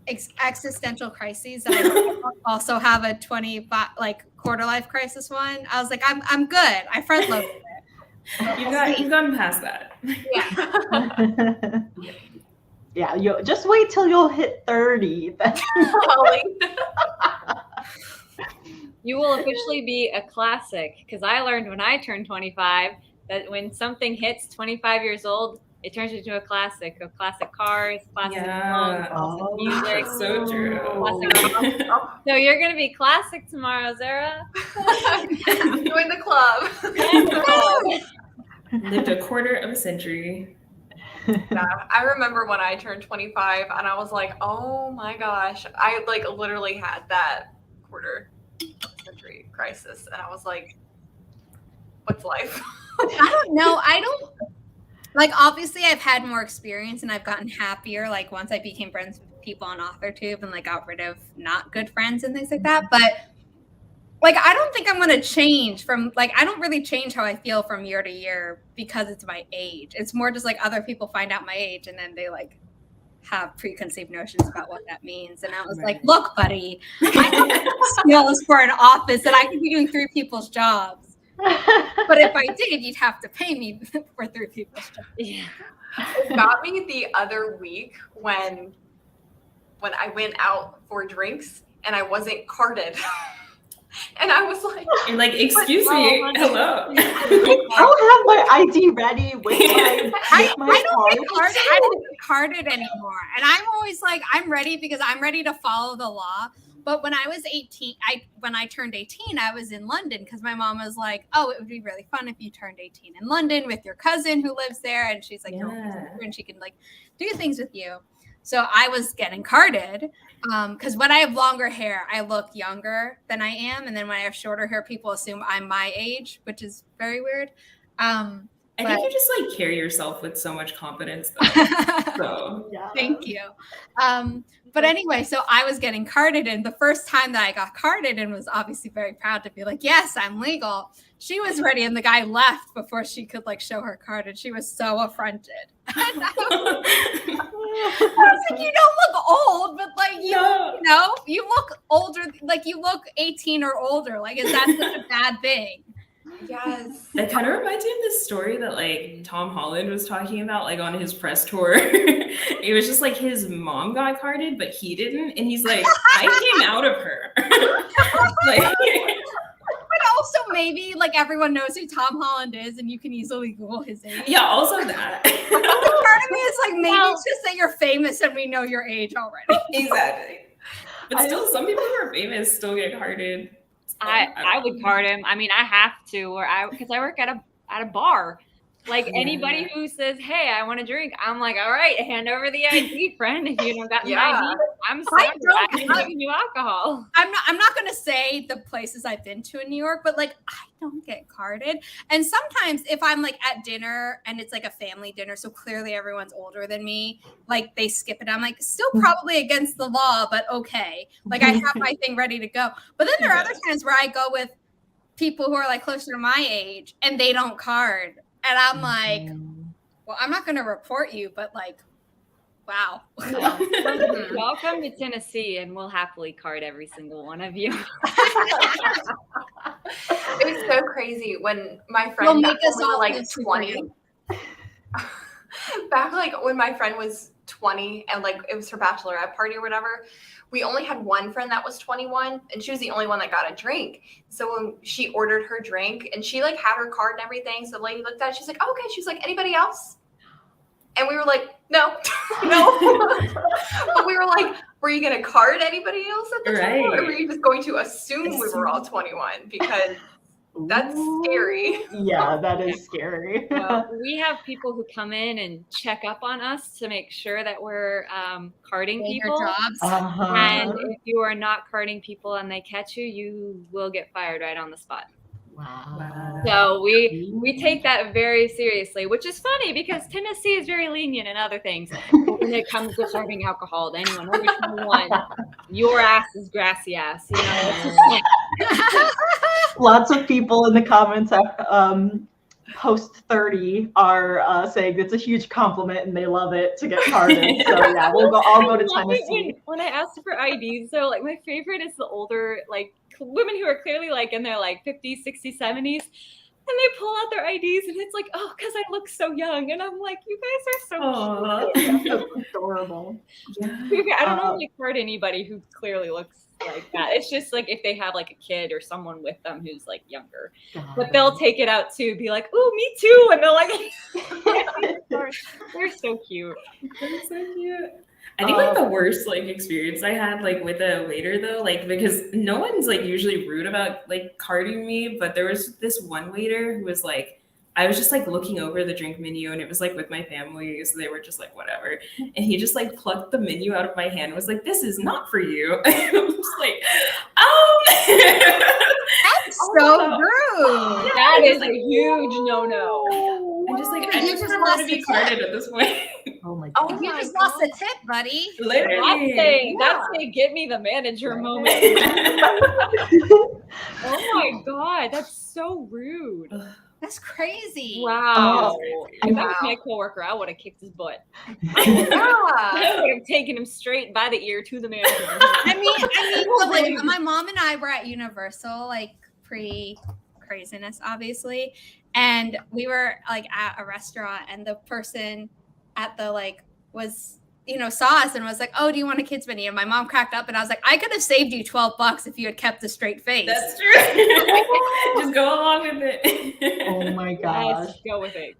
existential crises that I also have a 25 like quarter life crisis one. I was like, I'm good. I front loaded it. You've gotten past that. Yeah. Yeah, you just wait till you'll hit 30. Holly. You will officially be a classic because I learned when I turned 25 that when something hits 25 years old, it turns into a classic of classic cars, classic Yeah. songs, classic music. That's so true. Classic rock. So you're gonna be classic tomorrow, Zara. Join the club. Lived a quarter of a century. Yeah, I remember when I turned 25 and I was like, oh my gosh. I like literally had that quarter century crisis. And I was like, what's life? I don't know. I don't like, obviously I've had more experience and I've gotten happier. Like once I became friends with people on AuthorTube and like got rid of not good friends and things like that. But like, I don't think I'm going to change from like, I don't really change how I feel from year to year because it's my age. It's more just like other people find out my age and then they like have preconceived notions about what that means. And I was like, look, buddy, I have skills for an office that I could be doing 3 people's jobs. But if I did, you'd have to pay me for 3 people's jobs. Yeah. It got me the other week when I went out for drinks and I wasn't carded. And I was like, You're like, excuse me, hello. I'll have my ID ready with my I don't card. get carded. I don't get carded anymore. And I'm always like, I'm ready because I'm ready to follow the law. But when I was 18, when I turned 18, I was in London because my mom was like, oh, it would be really fun if you turned 18 in London with your cousin who lives there. And she's like, you're and she can like do things with you. So I was getting carded because when I have longer hair, I look younger than I am. And then when I have shorter hair, people assume I'm my age, which is very weird. I think you just like carry yourself with so much confidence though. So Yeah. Thank you. But anyway, so I was getting carded, and the first time that I got carded and was obviously very proud to be like, yes, I'm legal. She was ready, and the guy left before she could like show her card, and she was so affronted. And I was like, you don't look old, but like you look older, like you look 18 or older. Like, is that such a bad thing? yes. that kind of reminds me of this story that like Tom Holland was talking about, like on his press tour. It was just like his mom got carded, but he didn't, and he's like, I came out of her. Like, But also maybe like everyone knows who Tom Holland is, and you can easily Google his age. yeah, also that. Part of me is like, maybe it's just that you're famous and we know your age already. Exactly. But still, some people who are famous still get carded. I would card him. I mean, I have to, because I work at a bar. Like anybody who says, "Hey, I want a drink," I'm like, "All right, hand over the ID, friend. If you don't got an ID, I'm sorry, I'm not giving you alcohol." I'm not gonna say the places I've been to in New York, but like I don't get carded. And sometimes if I'm like at dinner and it's like a family dinner, so clearly everyone's older than me, like they skip it. I'm like, still probably against the law, but okay. Like I have my thing ready to go. But then there are other times where I go with people who are like closer to my age and they don't card. And I'm like, well, I'm not going to report you, but like, wow. Welcome to Tennessee, and we'll happily card every single one of you. It was so crazy when my friend Make us all like live 20. Back like when my friend was 20 and like it was her bachelorette party or whatever, we only had one friend that was 21 and she was the only one that got a drink. So when she ordered her drink and she like had her card and everything, so the lady looked at it, she's like, oh, okay. She's like, anybody else? And we were like, no. But we were like, were you going to card anybody else at the time? Or were you just going to assume we were all 21? Because that's scary. Yeah, that is scary. Well, we have people who come in and check up on us to make sure that we're carding people. And if you are not carding people and they catch you, you will get fired right on the spot. Wow. So we take that very seriously, which is funny because Tennessee is very lenient in other things. When it comes to serving alcohol to anyone over 21, your ass is grassy ass. You know. Lots of people in the comments post 30 are saying it's a huge compliment and they love it to get carded. So yeah, I'll go to Tennessee. When I asked for IDs, so like my favorite is the older like women who are clearly like in their like 50s, 60s, 70s. they pull out their IDs and it's like, oh, because I look so young. And I'm like, you guys are so Aw. That's adorable. Yeah. cute. I don't normally card anybody who clearly looks like that. It's just like if they have like a kid or someone with them who's like younger. But they'll take it out too, be like, oh, me too. And they'll like, they're so cute. They're so cute. I think like the worst like experience I had like with a waiter though, like because no one's like usually rude about like carding me, but there was this one waiter who was like, I was just like looking over the drink menu and it was like with my family, so they were just like whatever, and he just like plucked the menu out of my hand and was like, "This is not for you." I was like, That's so rude. That is a huge no-no. I'm just like, You I just just prefer lost to be the carded at this point. Oh my Oh god. You my just lost God. a tip, buddy. Literally. That's a get me the manager moment. Oh my God, that's so rude. That's crazy. Wow. Oh, If that was wow. my coworker, I would have kicked his butt. Yeah. I would have taken him straight by the ear to the manager. I mean, but like my mom and I were at Universal, like pre-craziness, obviously, and we were like at a restaurant, and the person at the like was saw us and was like, "Oh, do you want a kids menu?" And my mom cracked up, and I was like, "I could have saved you $12 if you had kept a straight face." That's true. Just go along with it. Oh my gosh. Let's go with it.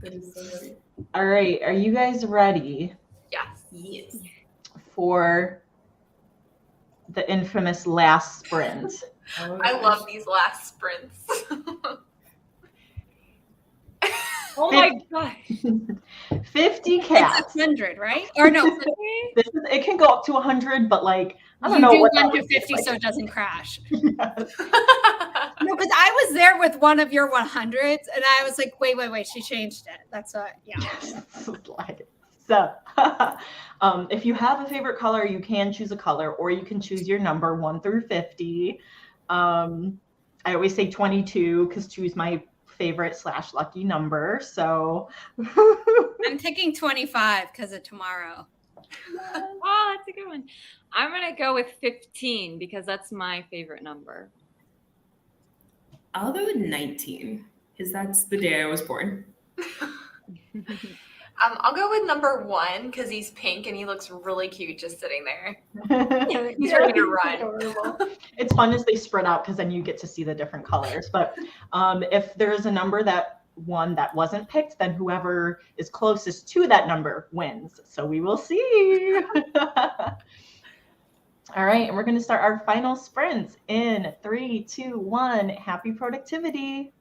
That is so funny. All right, are you guys ready Yes. Yes. for the infamous last sprint? I love these last sprints. Oh my God. 50 It's cats. 100, right? Or no, It can go up to 100, but like I don't you know do what that 1 to would be 50 like. so it doesn't crash. No, because I was there with one of your 100s, and I was like, wait, she changed it. That's yeah. So, if you have a favorite color, you can choose a color, or you can choose your number 1 through 50. I always say 22 because 2 is my favorite / lucky number. So, I'm picking 25 because of tomorrow. Oh, that's a good one. I'm gonna go with 15 because that's my favorite number. I'll go with 19 because that's the day I was born. I'll go with number 1 because he's pink and he looks really cute just sitting there. He's Yeah, ready to it's run. adorable. It's fun as they spread out because then you get to see the different colors. But if there's a number that wasn't picked, then whoever is closest to that number wins. So we will see. All right, and we're going to start our final sprints in 3, 2, 1. Happy productivity.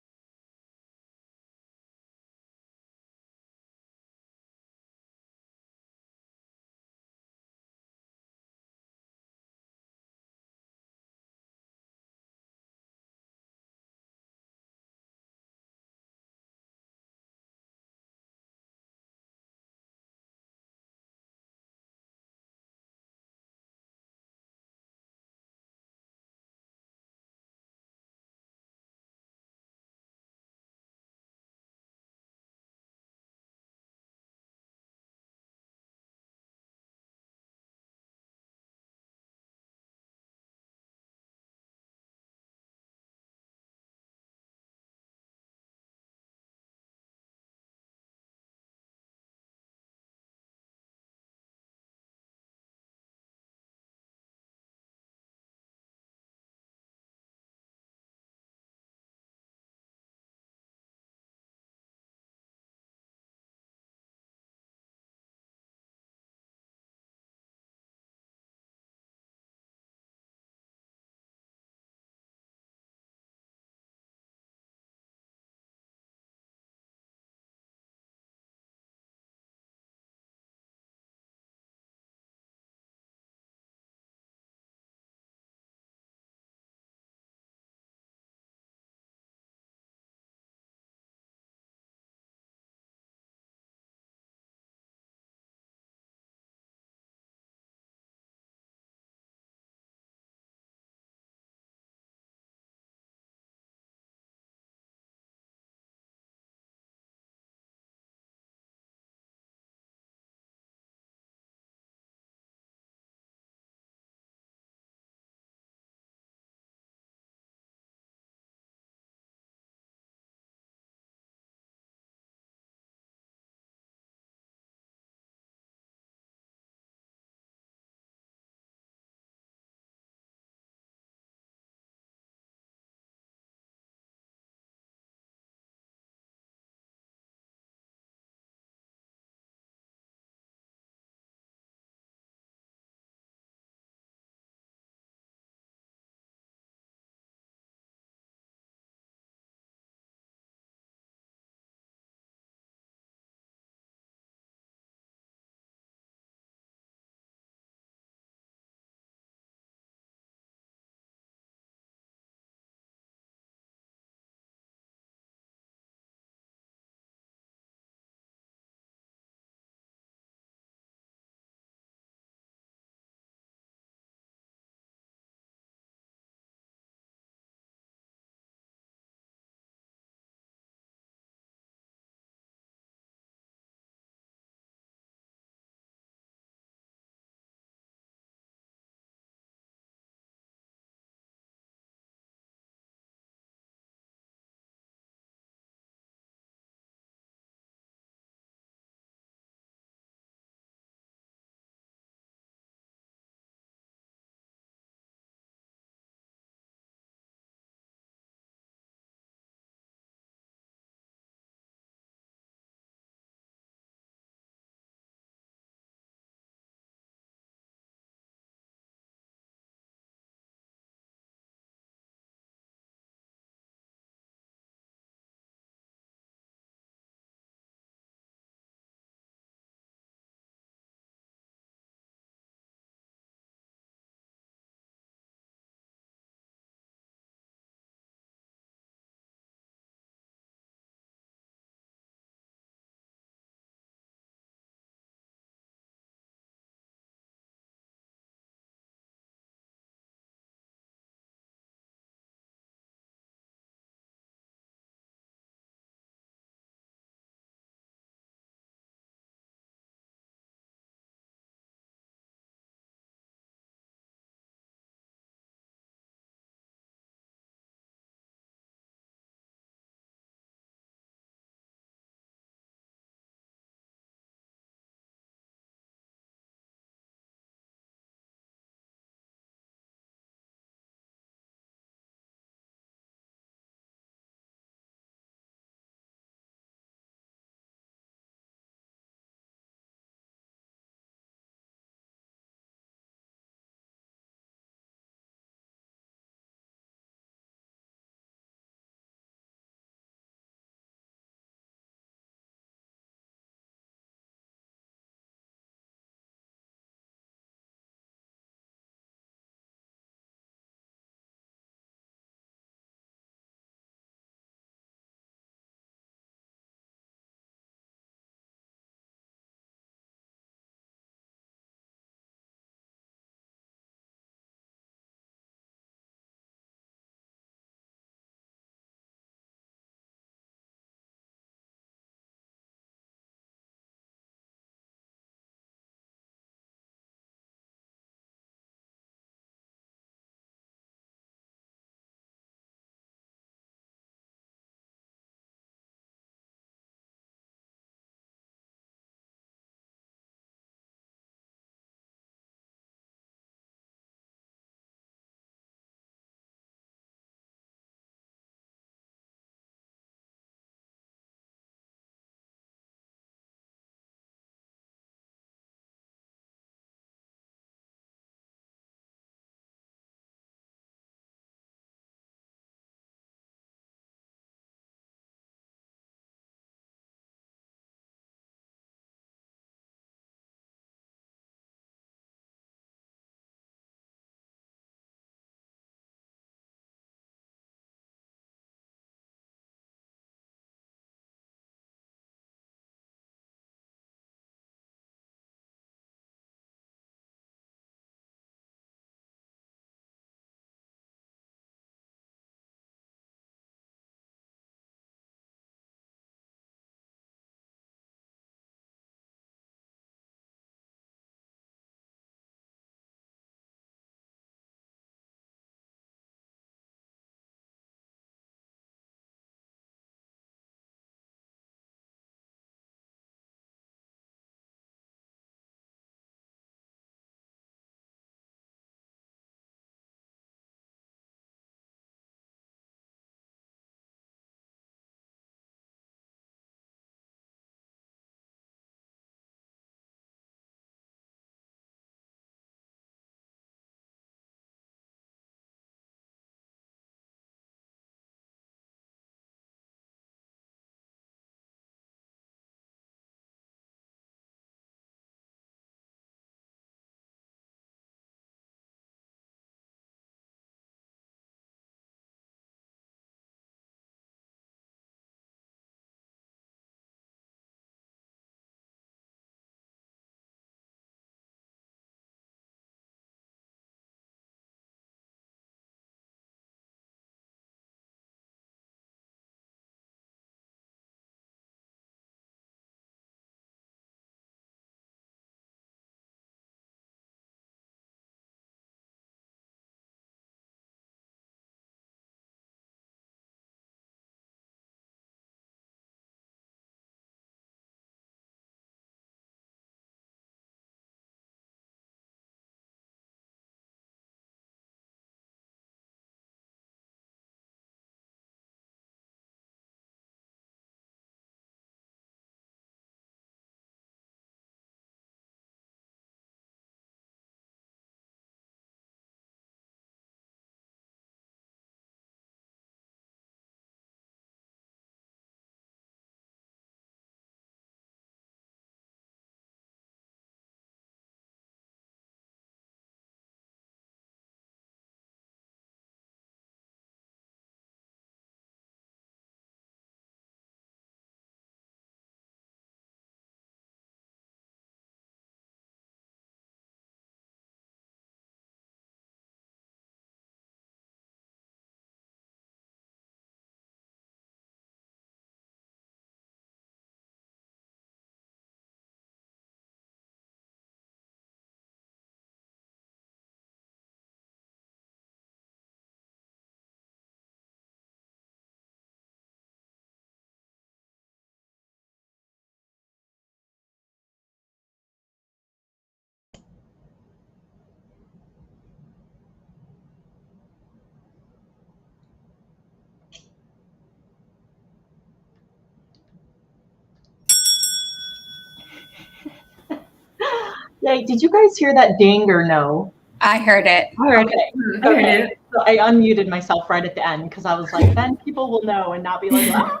Yay. Did you guys hear that ding or no? I heard it. Okay. I heard it. So I unmuted myself right at the end because I was like, then people will know and not be like, ah.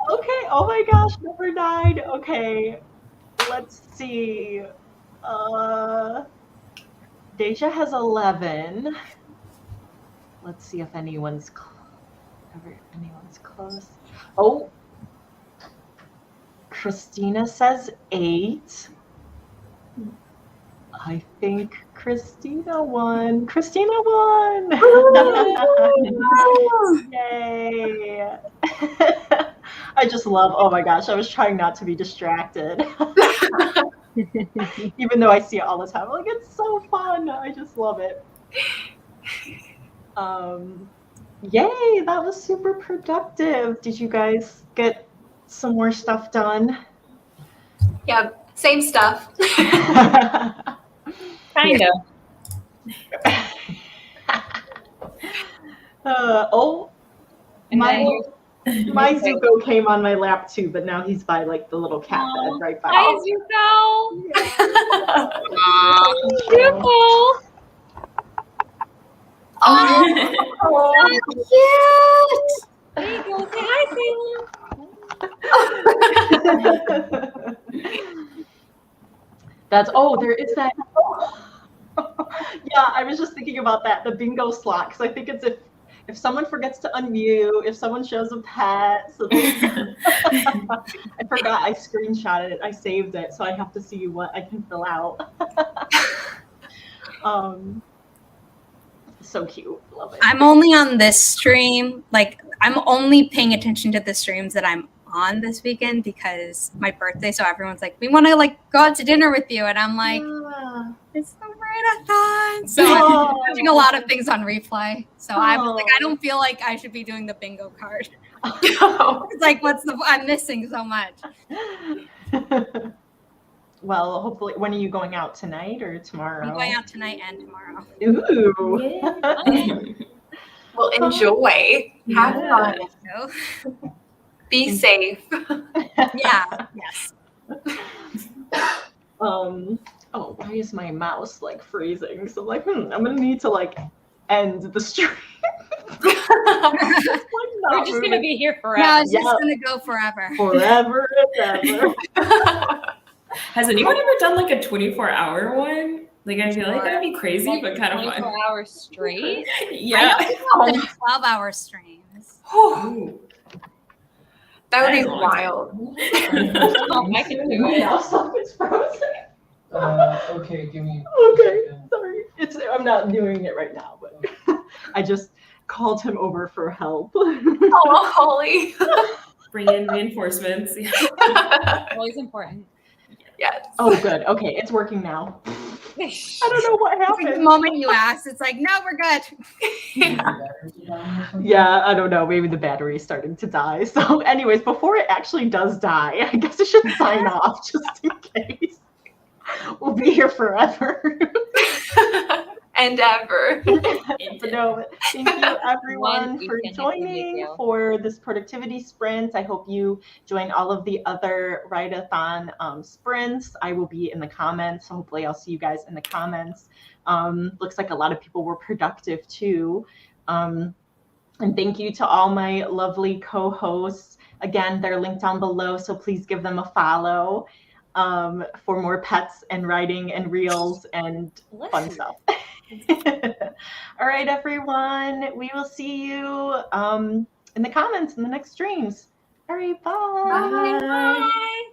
Okay. Oh my gosh, number 9. Okay. Let's see. Deja has 11. Let's see if anyone's close. Oh, Christina says 8. I think Christina won. Christina won! Yay! I just love, oh my gosh, I was trying not to be distracted. Even though I see it all the time. Like, it's so fun. I just love it. Yay, that was super productive. Did you guys get some more stuff done? Yeah, same stuff. Kind of. My Zuko came on my lap too, but now he's by like the little cat bed right by. Hi, Zuko. Zuko. Oh, Cute. There you go. Say hi, Salem. There is that. Yeah, I was just thinking about that, the bingo slot, because I think it's if someone forgets to unmute, if someone shows a pet. So I forgot, I screenshotted it, I saved it, so I have to see what I can fill out. So cute, love it. I'm only on this stream. Like, I'm only paying attention to the streams that I'm on this weekend because my birthday. So everyone's like, we want to like go out to dinner with you, and I'm like, it's the Writeathon. So I'm watching a lot of things on replay. So I was like, I don't feel like I should be doing the bingo card. It's like, I'm missing so much. Well, hopefully, when are you going out, tonight or tomorrow? I'm going out tonight and tomorrow. Ooh. well, enjoy. Have fun. So, Be safe. yeah. Yes. Why is my mouse like freezing? So I'm like, I'm gonna need to like end the stream. We're just going to be here forever. Yeah, it's just going to go forever. Forever and ever. Has anyone ever done like a 24-hour one? Like, I feel like that'd be crazy, Like but kind of fun. 24 hours straight? Yeah. I know 12-hour streams. Ooh. That would That be is a long wild. I can do it. Now stuff is frozen. Okay, give me. Okay, sorry. I'm not doing it right now, but I just called him over for help. Oh, Holly. Bring in reinforcements. Always important. Yes. Oh, good. Okay, it's working now. I don't know what The happened. moment you ask, it's like, no, we're good. Yeah, I don't know. Maybe the battery is starting to die. So anyways, before it actually does die, I guess I should sign off just in case. We'll be here forever. And ever. But no, thank you everyone One for weekend joining video. for this productivity sprint. I hope you join all of the other Writeathon sprints. I will be in the comments, so hopefully I'll see you guys in the comments. Looks like a lot of people were productive too. And thank you to all my lovely co-hosts. Again, they're linked down below, so please give them a follow for more pets and writing and reels and fun stuff. All right, everyone. We will see you in the comments in the next streams. All right, bye. Bye.